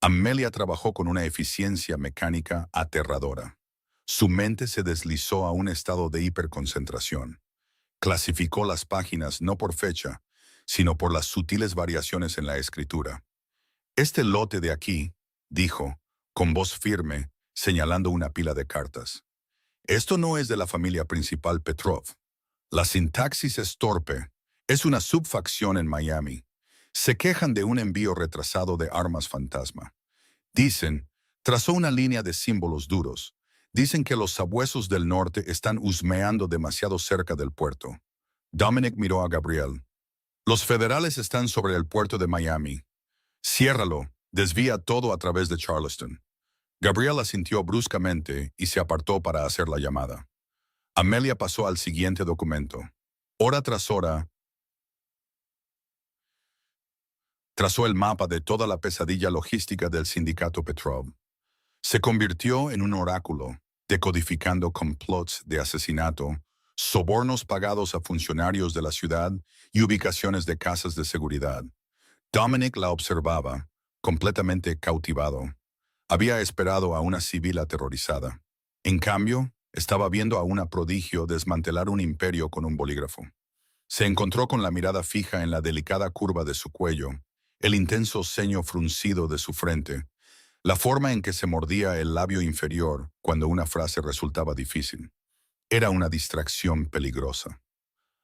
Amelia trabajó con una eficiencia mecánica aterradora. Su mente se deslizó a un estado de hiperconcentración. Clasificó las páginas no por fecha, sino por las sutiles variaciones en la escritura. Este lote de aquí, dijo, con voz firme, señalando una pila de cartas. Esto no es de la familia principal Petrov. La sintaxis es torpe. Es una subfacción en Miami. Se quejan de un envío retrasado de armas fantasma. Dicen, trazó una línea de símbolos duros. Dicen que los sabuesos del norte están husmeando demasiado cerca del puerto. Dominic miró a Gabriel. Los federales están sobre el puerto de Miami. Ciérralo, desvía todo a través de Charleston. Gabriel asintió bruscamente y se apartó para hacer la llamada. Amelia pasó al siguiente documento. Hora tras hora, trazó el mapa de toda la pesadilla logística del sindicato Petrov. Se convirtió en un oráculo, decodificando complots de asesinato, sobornos pagados a funcionarios de la ciudad y ubicaciones de casas de seguridad. Dominic la observaba, completamente cautivado. Había esperado a una civil aterrorizada. En cambio, estaba viendo a una prodigio desmantelar un imperio con un bolígrafo. Se encontró con la mirada fija en la delicada curva de su cuello, el intenso ceño fruncido de su frente, la forma en que se mordía el labio inferior cuando una frase resultaba difícil. Era una distracción peligrosa.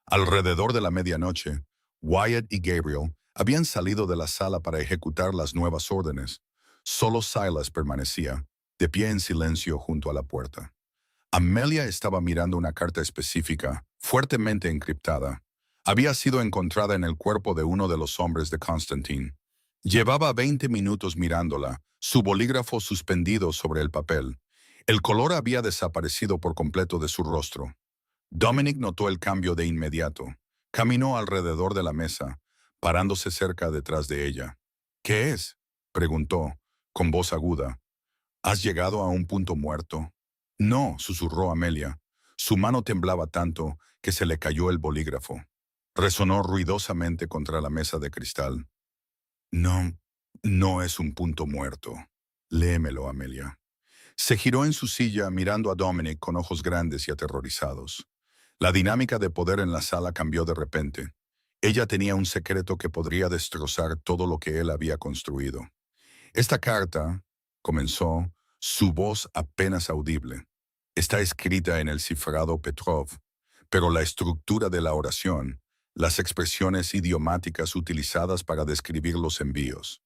Alrededor de la medianoche, Wyatt y Gabriel habían salido de la sala para ejecutar las nuevas órdenes. Solo Silas permanecía, de pie en silencio junto a la puerta. Amelia estaba mirando una carta específica, fuertemente encriptada. Había sido encontrada en el cuerpo de uno de los hombres de Constantine. Llevaba 20 minutos mirándola, su bolígrafo suspendido sobre el papel. El color había desaparecido por completo de su rostro. Dominic notó el cambio de inmediato. Caminó alrededor de la mesa, parándose cerca detrás de ella. ¿Qué es?, preguntó, con voz aguda. ¿Has llegado a un punto muerto? No, susurró Amelia. Su mano temblaba tanto que se le cayó el bolígrafo. Resonó ruidosamente contra la mesa de cristal. No, no es un punto muerto. Léemelo, Amelia. Se giró en su silla mirando a Dominic con ojos grandes y aterrorizados. La dinámica de poder en la sala cambió de repente. Ella tenía un secreto que podría destrozar todo lo que él había construido. Esta carta, comenzó, su voz apenas audible. Está escrita en el cifrado Petrov, pero la estructura de la oración, las expresiones idiomáticas utilizadas para describir los envíos.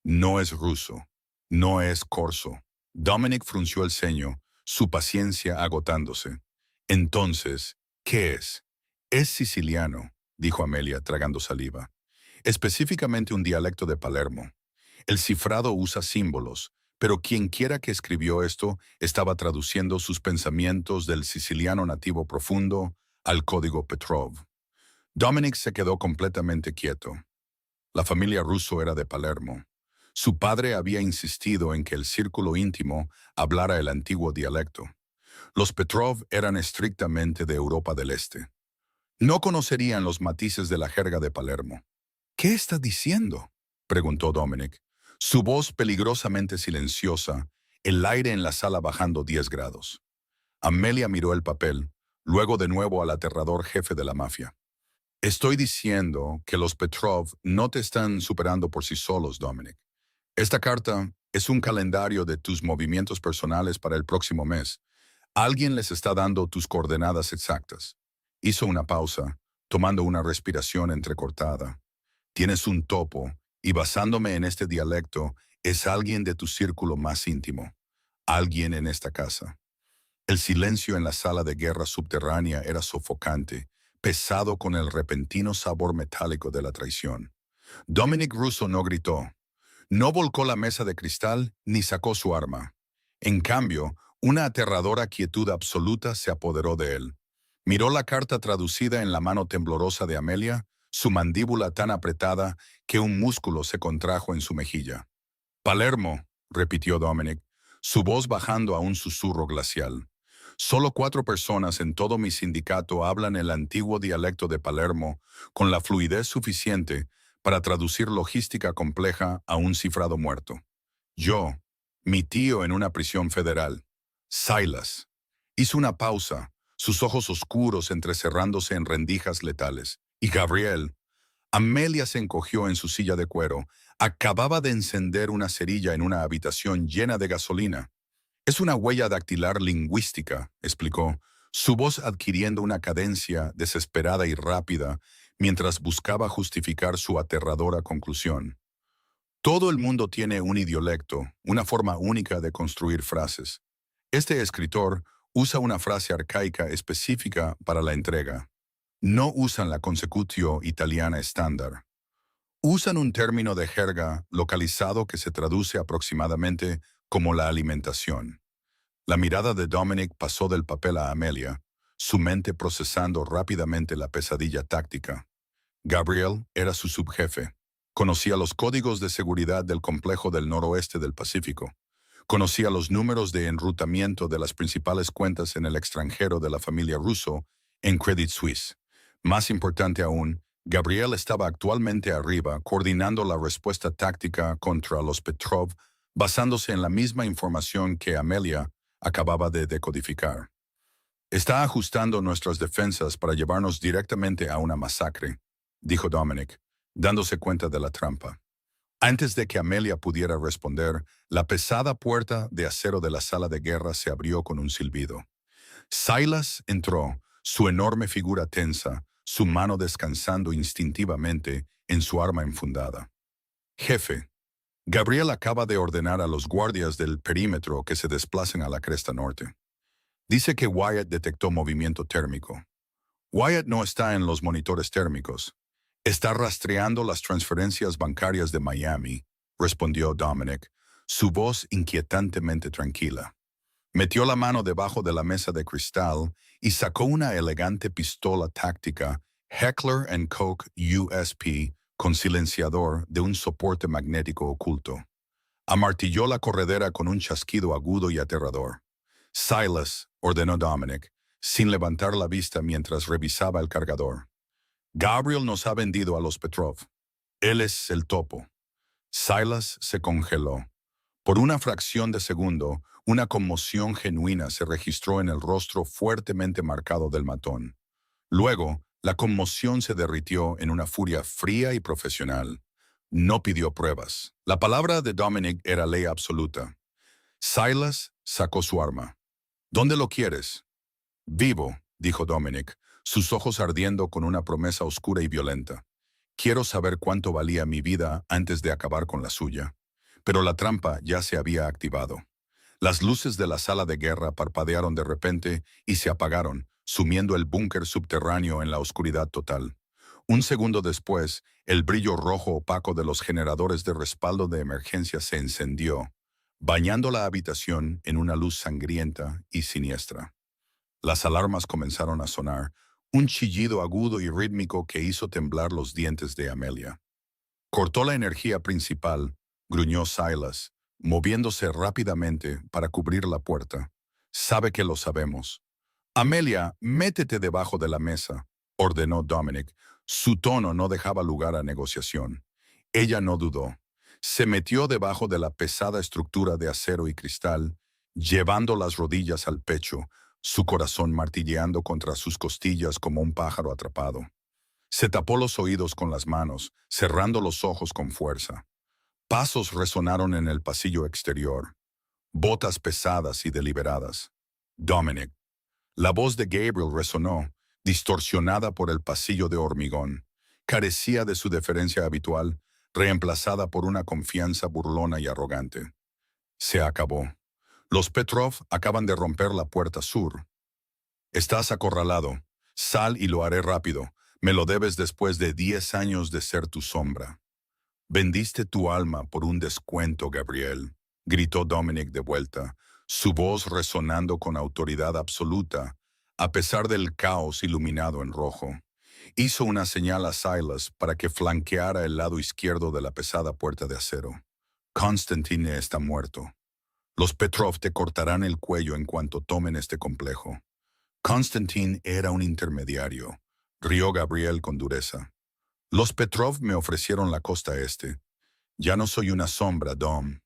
No es ruso, no es corso. Dominic frunció el ceño, su paciencia agotándose. Entonces, ¿qué es? Es siciliano, dijo Amelia, tragando saliva. Específicamente un dialecto de Palermo. El cifrado usa símbolos, pero quienquiera que escribió esto estaba traduciendo sus pensamientos del siciliano nativo profundo al código Petrov. Dominic se quedó completamente quieto. La familia Russo era de Palermo. Su padre había insistido en que el círculo íntimo hablara el antiguo dialecto. Los Petrov eran estrictamente de Europa del Este. No conocerían los matices de la jerga de Palermo. ¿Qué está diciendo?, preguntó Dominic. Su voz peligrosamente silenciosa, el aire en la sala bajando 10 grados. Amelia miró el papel, luego de nuevo al aterrador jefe de la mafia. Estoy diciendo que los Petrov no te están superando por sí solos, Dominic. Esta carta es un calendario de tus movimientos personales para el próximo mes. Alguien les está dando tus coordenadas exactas. Hizo una pausa, tomando una respiración entrecortada. Tienes un topo, y basándome en este dialecto, es alguien de tu círculo más íntimo. Alguien en esta casa. El silencio en la sala de guerra subterránea era sofocante, pesado con el repentino sabor metálico de la traición. Dominic Russo no gritó. No volcó la mesa de cristal ni sacó su arma. En cambio, una aterradora quietud absoluta se apoderó de él. Miró la carta traducida en la mano temblorosa de Amelia, su mandíbula tan apretada que un músculo se contrajo en su mejilla. Palermo, repitió Dominic, su voz bajando a un susurro glacial. Solo 4 personas en todo mi sindicato hablan el antiguo dialecto de Palermo con la fluidez suficiente para traducir logística compleja a un cifrado muerto. Yo, mi tío en una prisión federal, Silas. Hizo una pausa, sus ojos oscuros entrecerrándose en rendijas letales. Y Gabriel, Amelia se encogió en su silla de cuero. Acababa de encender una cerilla en una habitación llena de gasolina. Es una huella dactilar lingüística, explicó, su voz adquiriendo una cadencia desesperada y rápida mientras buscaba justificar su aterradora conclusión. Todo el mundo tiene un idiolecto, una forma única de construir frases. Este escritor usa una frase arcaica específica para la entrega. No usan la consecutio italiana estándar. Usan un término de jerga localizado que se traduce aproximadamente como la alimentación. La mirada de Dominic pasó del papel a Amelia, su mente procesando rápidamente la pesadilla táctica. Gabriel era su subjefe. Conocía los códigos de seguridad del complejo del noroeste del Pacífico. Conocía los números de enrutamiento de las principales cuentas en el extranjero de la familia Russo en Credit Suisse. Más importante aún, Gabriel estaba actualmente arriba coordinando la respuesta táctica contra los Petrov basándose en la misma información que Amelia acababa de decodificar. Está ajustando nuestras defensas para llevarnos directamente a una masacre, dijo Dominic, dándose cuenta de la trampa. Antes de que Amelia pudiera responder, la pesada puerta de acero de la sala de guerra se abrió con un silbido. Silas entró, su enorme figura tensa, su mano descansando instintivamente en su arma enfundada. Jefe, Gabriel acaba de ordenar a los guardias del perímetro que se desplacen a la cresta norte. Dice que Wyatt detectó movimiento térmico. Wyatt no está en los monitores térmicos. Está rastreando las transferencias bancarias de Miami, respondió Dominic, su voz inquietantemente tranquila. Metió la mano debajo de la mesa de cristal y sacó una elegante pistola táctica Heckler & Koch USP con silenciador de un soporte magnético oculto. Amartilló la corredera con un chasquido agudo y aterrador. Silas, ordenó Dominic, sin levantar la vista mientras revisaba el cargador. Gabriel nos ha vendido a los Petrov. Él es el topo. Silas se congeló. Por una fracción de segundo, una conmoción genuina se registró en el rostro fuertemente marcado del matón. Luego, la conmoción se derritió en una furia fría y profesional. No pidió pruebas. La palabra de Dominic era ley absoluta. Silas sacó su arma. ¿Dónde lo quieres? Vivo, dijo Dominic, sus ojos ardiendo con una promesa oscura y violenta. Quiero saber cuánto valía mi vida antes de acabar con la suya. Pero la trampa ya se había activado. Las luces de la sala de guerra parpadearon de repente y se apagaron, sumiendo el búnker subterráneo en la oscuridad total. Un segundo después, el brillo rojo opaco de los generadores de respaldo de emergencia se encendió, bañando la habitación en una luz sangrienta y siniestra. Las alarmas comenzaron a sonar, un chillido agudo y rítmico que hizo temblar los dientes de Amelia. Cortó la energía principal, gruñó Silas, moviéndose rápidamente para cubrir la puerta. Sabe que lo sabemos. Amelia, métete debajo de la mesa, ordenó Dominic. Su tono no dejaba lugar a negociación. Ella no dudó. Se metió debajo de la pesada estructura de acero y cristal, llevando las rodillas al pecho, su corazón martilleando contra sus costillas como un pájaro atrapado. Se tapó los oídos con las manos, cerrando los ojos con fuerza. Pasos resonaron en el pasillo exterior. Botas pesadas y deliberadas. Dominic. La voz de Gabriel resonó, distorsionada por el pasillo de hormigón. Carecía de su deferencia habitual, reemplazada por una confianza burlona y arrogante. Se acabó. Los Petrov acaban de romper la puerta sur. Estás acorralado. Sal y lo haré rápido. Me lo debes después de 10 años de ser tu sombra. Vendiste tu alma por un descuento, Gabriel, gritó Dominic de vuelta, su voz resonando con autoridad absoluta, a pesar del caos iluminado en rojo. Hizo una señal a Silas para que flanqueara el lado izquierdo de la pesada puerta de acero. Constantine está muerto. Los Petrov te cortarán el cuello en cuanto tomen este complejo. Constantine era un intermediario, rió Gabriel con dureza. Los Petrov me ofrecieron la costa este. Ya no soy una sombra, Dom.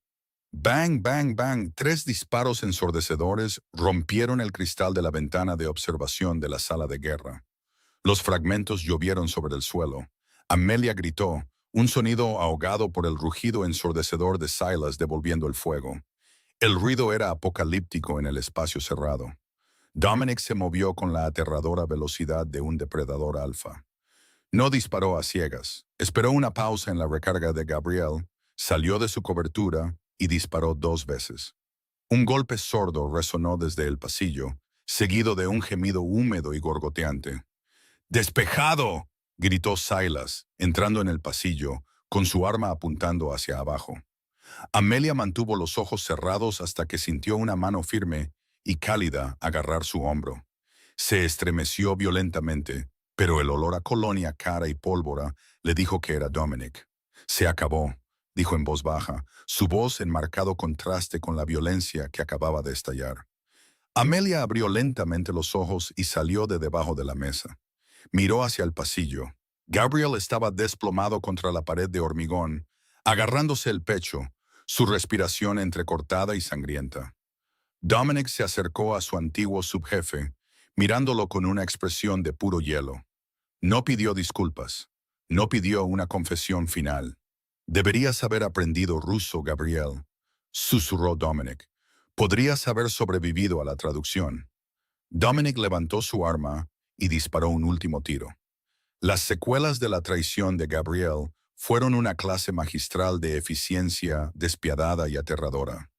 Bang, bang, bang. 3 disparos ensordecedores rompieron el cristal de la ventana de observación de la sala de guerra. Los fragmentos llovieron sobre el suelo. Amelia gritó, un sonido ahogado por el rugido ensordecedor de Silas devolviendo el fuego. El ruido era apocalíptico en el espacio cerrado. Dominic se movió con la aterradora velocidad de un depredador alfa. No disparó a ciegas. Esperó una pausa en la recarga de Gabriel, salió de su cobertura y disparó 2 veces. Un golpe sordo resonó desde el pasillo, seguido de un gemido húmedo y gorgoteante. ¡Despejado!, gritó Silas, entrando en el pasillo, con su arma apuntando hacia abajo. Amelia mantuvo los ojos cerrados hasta que sintió una mano firme y cálida agarrar su hombro. Se estremeció violentamente, pero el olor a colonia cara y pólvora le dijo que era Dominic. Se acabó, dijo en voz baja, su voz en marcado contraste con la violencia que acababa de estallar. Amelia abrió lentamente los ojos y salió de debajo de la mesa. Miró hacia el pasillo. Gabriel estaba desplomado contra la pared de hormigón, agarrándose el pecho, su respiración entrecortada y sangrienta. Dominic se acercó a su antiguo subjefe, mirándolo con una expresión de puro hielo. No pidió disculpas. No pidió una confesión final. Deberías haber aprendido ruso, Gabriel, susurró Dominic. Podrías haber sobrevivido a la traducción. Dominic levantó su arma y disparó un último tiro. Las secuelas de la traición de Gabriel fueron una clase magistral de eficiencia despiadada y aterradora.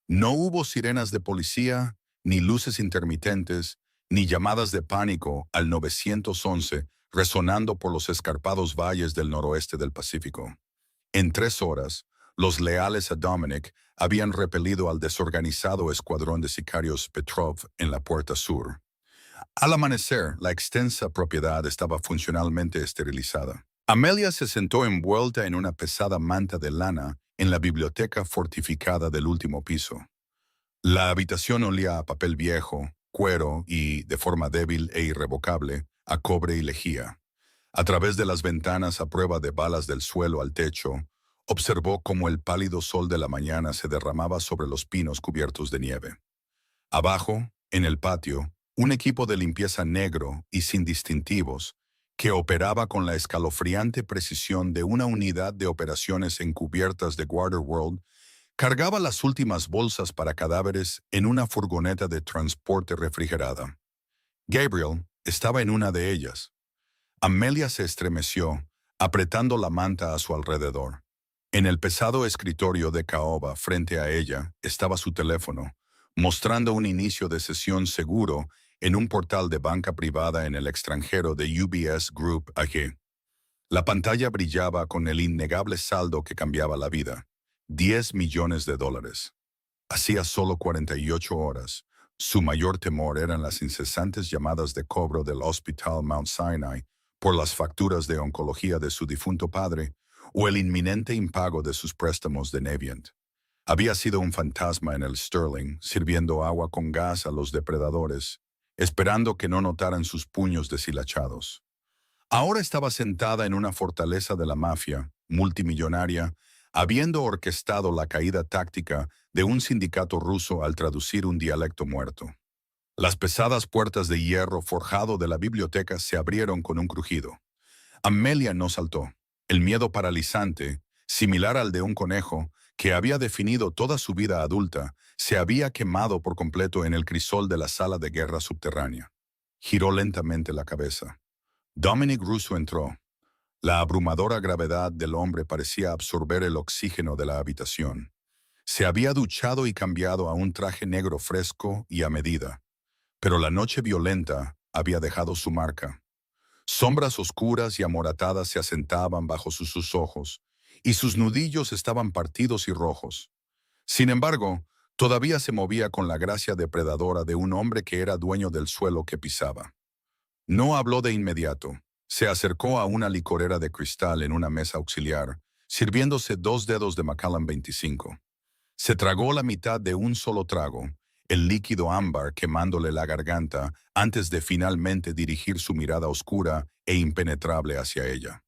No hubo sirenas de policía, ni luces intermitentes, ni llamadas de pánico al 911 resonando por los escarpados valles del noroeste del Pacífico. En 3 horas, los leales a Dominic habían repelido al desorganizado escuadrón de sicarios Petrov en la puerta sur. Al amanecer, la extensa propiedad estaba funcionalmente esterilizada. Amelia se sentó envuelta en una pesada manta de lana en la biblioteca fortificada del último piso. La habitación olía a papel viejo, cuero y, de forma débil e irrevocable, a cobre y lejía. A través de las ventanas a prueba de balas del suelo al techo, observó cómo el pálido sol de la mañana se derramaba sobre los pinos cubiertos de nieve. Abajo, en el patio, un equipo de limpieza negro y sin distintivos, que operaba con la escalofriante precisión de una unidad de operaciones encubiertas de Waterworld, cargaba las últimas bolsas para cadáveres en una furgoneta de transporte refrigerada. Gabriel estaba en una de ellas. Amelia se estremeció, apretando la manta a su alrededor. En el pesado escritorio de caoba frente a ella estaba su teléfono, mostrando un inicio de sesión seguro en un portal de banca privada en el extranjero de UBS Group AG. La pantalla brillaba con el innegable saldo que cambiaba la vida: $10 millones. Hacía solo 48 horas. Su mayor temor eran las incesantes llamadas de cobro del Hospital Mount Sinai por las facturas de oncología de su difunto padre o el inminente impago de sus préstamos de Navient. Había sido un fantasma en el Sterling, sirviendo agua con gas a los depredadores, esperando que no notaran sus puños deshilachados. Ahora estaba sentada en una fortaleza de la mafia, multimillonaria, habiendo orquestado la caída táctica de un sindicato ruso al traducir un dialecto muerto. Las pesadas puertas de hierro forjado de la biblioteca se abrieron con un crujido. Amelia no saltó. El miedo paralizante, similar al de un conejo, que había definido toda su vida adulta, se había quemado por completo en el crisol de la sala de guerra subterránea. Giró lentamente la cabeza. Dominic Russo entró. La abrumadora gravedad del hombre parecía absorber el oxígeno de la habitación. Se había duchado y cambiado a un traje negro fresco y a medida, pero la noche violenta había dejado su marca. Sombras oscuras y amoratadas se asentaban bajo sus ojos, y sus nudillos estaban partidos y rojos. Sin embargo, todavía se movía con la gracia depredadora de un hombre que era dueño del suelo que pisaba. No habló de inmediato. Se acercó a una licorera de cristal en una mesa auxiliar, sirviéndose 2 dedos de Macallan 25. Se tragó la mitad de un solo trago, el líquido ámbar quemándole la garganta antes de finalmente dirigir su mirada oscura e impenetrable hacia ella.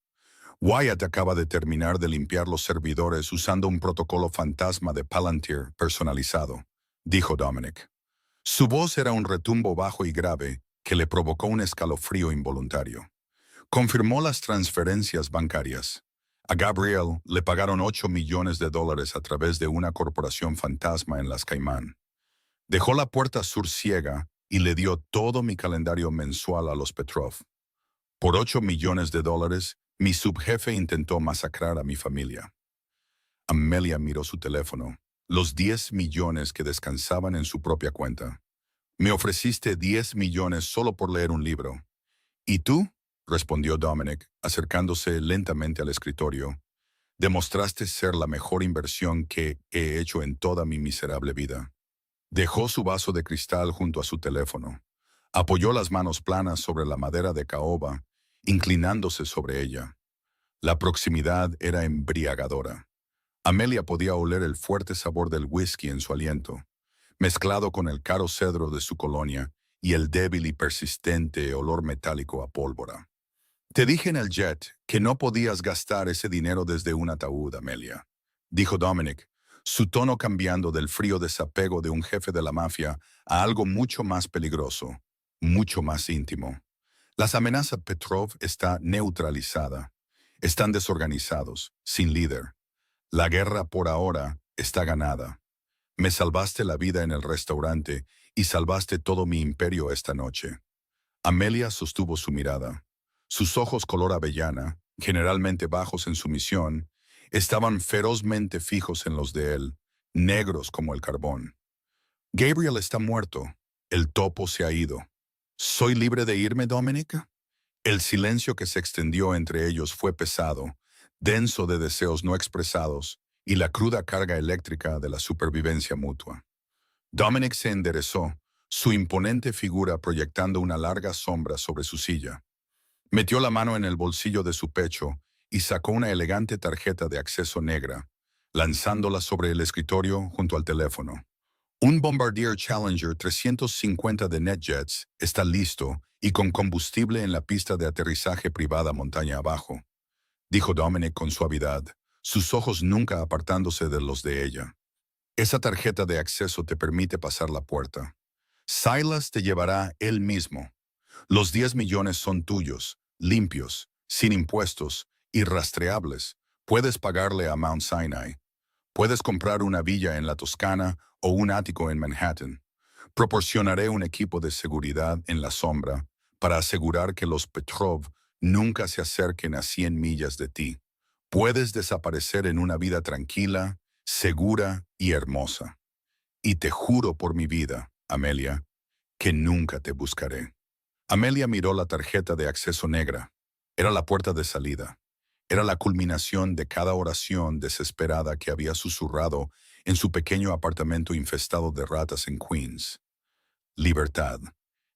Wyatt acaba de terminar de limpiar los servidores usando un protocolo fantasma de Palantir personalizado, dijo Dominic. Su voz era un retumbo bajo y grave que le provocó un escalofrío involuntario. Confirmó las transferencias bancarias. A Gabriel le pagaron 8 millones de dólares a través de una corporación fantasma en las Caimán. Dejó la puerta sur ciega y le dio todo mi calendario mensual a los Petrov. Por 8 millones de dólares, mi subjefe intentó masacrar a mi familia. Amelia miró su teléfono, los 10 millones que descansaban en su propia cuenta. Me ofreciste 10 millones solo por leer un libro. ¿Y tú? Respondió Dominic, acercándose lentamente al escritorio. Demostraste ser la mejor inversión que he hecho en toda mi miserable vida. Dejó su vaso de cristal junto a su teléfono. Apoyó las manos planas sobre la madera de caoba, inclinándose sobre ella. La proximidad era embriagadora. Amelia podía oler el fuerte sabor del whisky en su aliento, mezclado con el caro cedro de su colonia y el débil y persistente olor metálico a pólvora. Te dije en el jet que no podías gastar ese dinero desde un ataúd, Amelia, dijo Dominic, su tono cambiando del frío desapego de un jefe de la mafia a algo mucho más peligroso, mucho más íntimo. Las amenazas Petrov está neutralizada. Están desorganizados, sin líder. La guerra por ahora está ganada. Me salvaste la vida en el restaurante y salvaste todo mi imperio esta noche. Amelia sostuvo su mirada. Sus ojos color avellana, generalmente bajos en sumisión, estaban ferozmente fijos en los de él, negros como el carbón. Gabriel está muerto. El topo se ha ido. ¿Soy libre de irme, Dominic? El silencio que se extendió entre ellos fue pesado, denso de deseos no expresados y la cruda carga eléctrica de la supervivencia mutua. Dominic se enderezó, su imponente figura proyectando una larga sombra sobre su silla. Metió la mano en el bolsillo de su pecho y sacó una elegante tarjeta de acceso negra, lanzándola sobre el escritorio junto al teléfono. Un Bombardier Challenger 350 de NetJets está listo y con combustible en la pista de aterrizaje privada montaña abajo, dijo Dominic con suavidad, sus ojos nunca apartándose de los de ella. Esa tarjeta de acceso te permite pasar la puerta. Silas te llevará él mismo. Los 10 millones son tuyos, limpios, sin impuestos, irrastreables. Puedes pagarle a Mount Sinai. Puedes comprar una villa en la Toscana o un ático en Manhattan. Proporcionaré un equipo de seguridad en la sombra para asegurar que los Petrov nunca se acerquen a 100 millas de ti. Puedes desaparecer en una vida tranquila, segura y hermosa. Y te juro por mi vida, Amelia, que nunca te buscaré. Amelia miró la tarjeta de acceso negra. Era la puerta de salida. Era la culminación de cada oración desesperada que había susurrado en su pequeño apartamento infestado de ratas en Queens. Libertad.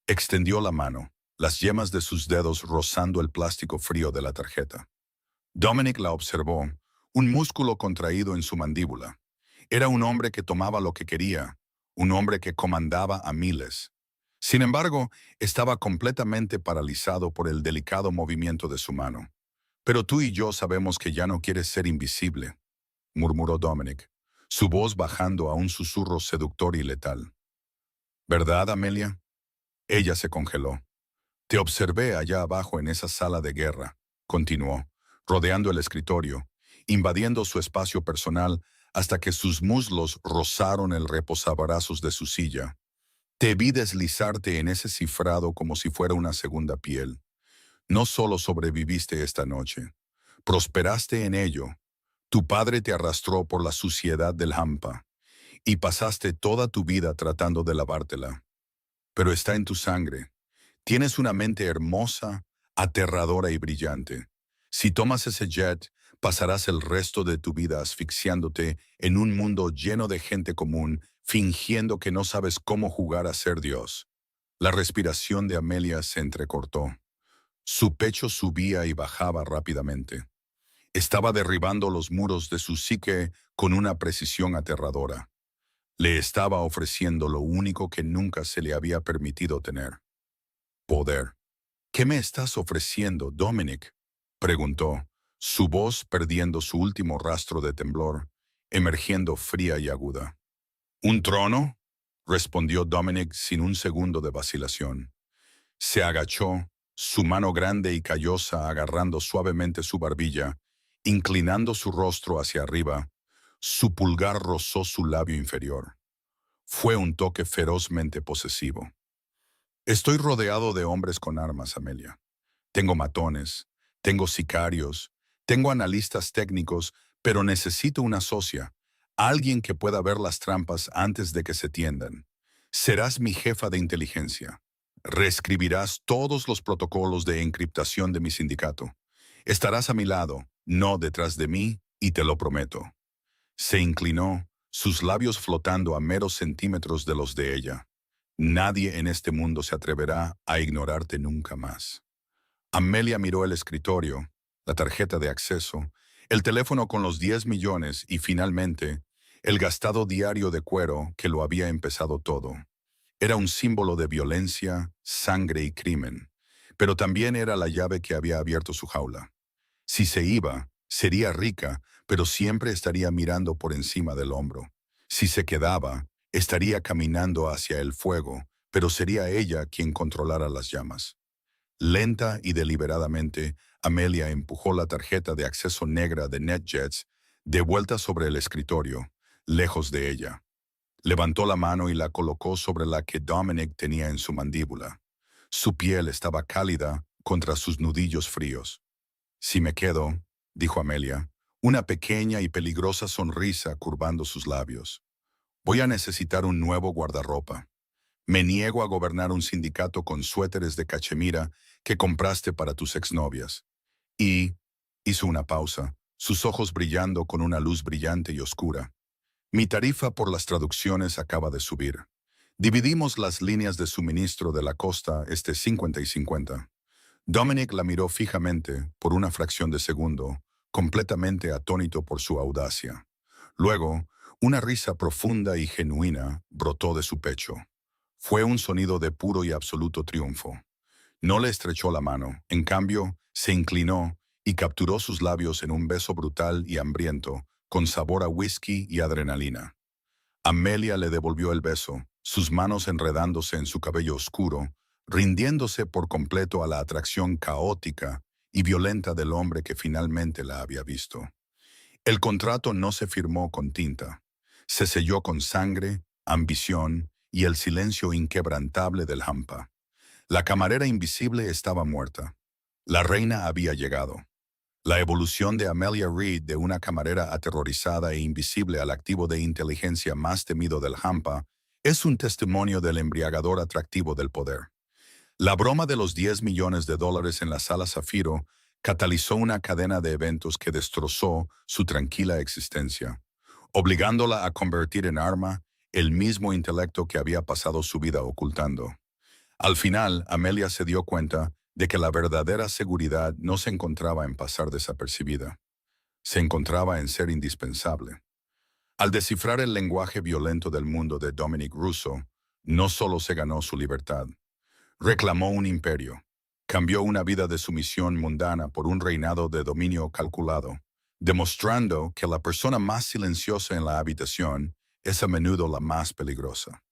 Extendió la mano, las yemas de sus dedos rozando el plástico frío de la tarjeta. Dominic la observó, un músculo contraído en su mandíbula. Era un hombre que tomaba lo que quería, un hombre que comandaba a miles. Sin embargo, estaba completamente paralizado por el delicado movimiento de su mano. Pero tú y yo sabemos que ya no quieres ser invisible, murmuró Dominic, su voz bajando a un susurro seductor y letal. ¿Verdad, Amelia? Ella se congeló. Te observé allá abajo en esa sala de guerra, continuó, rodeando el escritorio, invadiendo su espacio personal hasta que sus muslos rozaron el reposabrazos de su silla. Te vi deslizarte en ese cifrado como si fuera una segunda piel. No solo sobreviviste esta noche, prosperaste en ello. Tu padre te arrastró por la suciedad del hampa y pasaste toda tu vida tratando de lavártela. Pero está en tu sangre. Tienes una mente hermosa, aterradora y brillante. Si tomas ese jet, pasarás el resto de tu vida asfixiándote en un mundo lleno de gente común, fingiendo que no sabes cómo jugar a ser Dios. La respiración de Amelia se entrecortó. Su pecho subía y bajaba rápidamente. Estaba derribando los muros de su psique con una precisión aterradora. Le estaba ofreciendo lo único que nunca se le había permitido tener. Poder. ¿Qué me estás ofreciendo, Dominic? Preguntó, su voz perdiendo su último rastro de temblor, emergiendo fría y aguda. ¿Un trono? Respondió Dominic sin un segundo de vacilación. Se agachó, su mano grande y callosa agarrando suavemente su barbilla, inclinando su rostro hacia arriba, su pulgar rozó su labio inferior. Fue un toque ferozmente posesivo. Estoy rodeado de hombres con armas, Amelia. Tengo matones, tengo sicarios, tengo analistas técnicos, pero necesito una socia, alguien que pueda ver las trampas antes de que se tiendan. Serás mi jefa de inteligencia. Reescribirás todos los protocolos de encriptación de mi sindicato. Estarás a mi lado, no detrás de mí, y te lo prometo. Se inclinó, sus labios flotando a meros centímetros de los de ella. Nadie en este mundo se atreverá a ignorarte nunca más. Amelia miró el escritorio, la tarjeta de acceso, el teléfono con los 10 millones y finalmente el gastado diario de cuero que lo había empezado todo. Era un símbolo de violencia, sangre y crimen, pero también era la llave que había abierto su jaula. Si se iba, sería rica, pero siempre estaría mirando por encima del hombro. Si se quedaba, estaría caminando hacia el fuego, pero sería ella quien controlara las llamas. Lenta y deliberadamente, Amelia empujó la tarjeta de acceso negra de NetJets de vuelta sobre el escritorio, lejos de ella. Levantó la mano y la colocó sobre la que Dominic tenía en su mandíbula. Su piel estaba cálida contra sus nudillos fríos. «Si me quedo», dijo Amelia, una pequeña y peligrosa sonrisa curvando sus labios. «Voy a necesitar un nuevo guardarropa. Me niego a gobernar un sindicato con suéteres de cachemira que compraste para tus exnovias». Y hizo una pausa, sus ojos brillando con una luz brillante y oscura. «Mi tarifa por las traducciones acaba de subir. Dividimos las líneas de suministro de la costa 50 y 50. Dominic la miró fijamente por una fracción de segundo, completamente atónito por su audacia. Luego, una risa profunda y genuina brotó de su pecho. Fue un sonido de puro y absoluto triunfo. No le estrechó la mano, en cambio, se inclinó y capturó sus labios en un beso brutal y hambriento, con sabor a whisky y adrenalina. Amelia le devolvió el beso, sus manos enredándose en su cabello oscuro, rindiéndose por completo a la atracción caótica y violenta del hombre que finalmente la había visto. El contrato no se firmó con tinta. Se selló con sangre, ambición y el silencio inquebrantable del Hampa. La camarera invisible estaba muerta. La reina había llegado. La evolución de Amelia Reed de una camarera aterrorizada e invisible al activo de inteligencia más temido del Hampa es un testimonio del embriagador atractivo del poder. La broma de los 10 millones de dólares en la sala Zafiro catalizó una cadena de eventos que destrozó su tranquila existencia, obligándola a convertir en arma el mismo intelecto que había pasado su vida ocultando. Al final, Amelia se dio cuenta de que la verdadera seguridad no se encontraba en pasar desapercibida, se encontraba en ser indispensable. Al descifrar el lenguaje violento del mundo de Dominic Russo, no solo se ganó su libertad, reclamó un imperio, cambió una vida de sumisión mundana por un reinado de dominio calculado, demostrando que la persona más silenciosa en la habitación es a menudo la más peligrosa.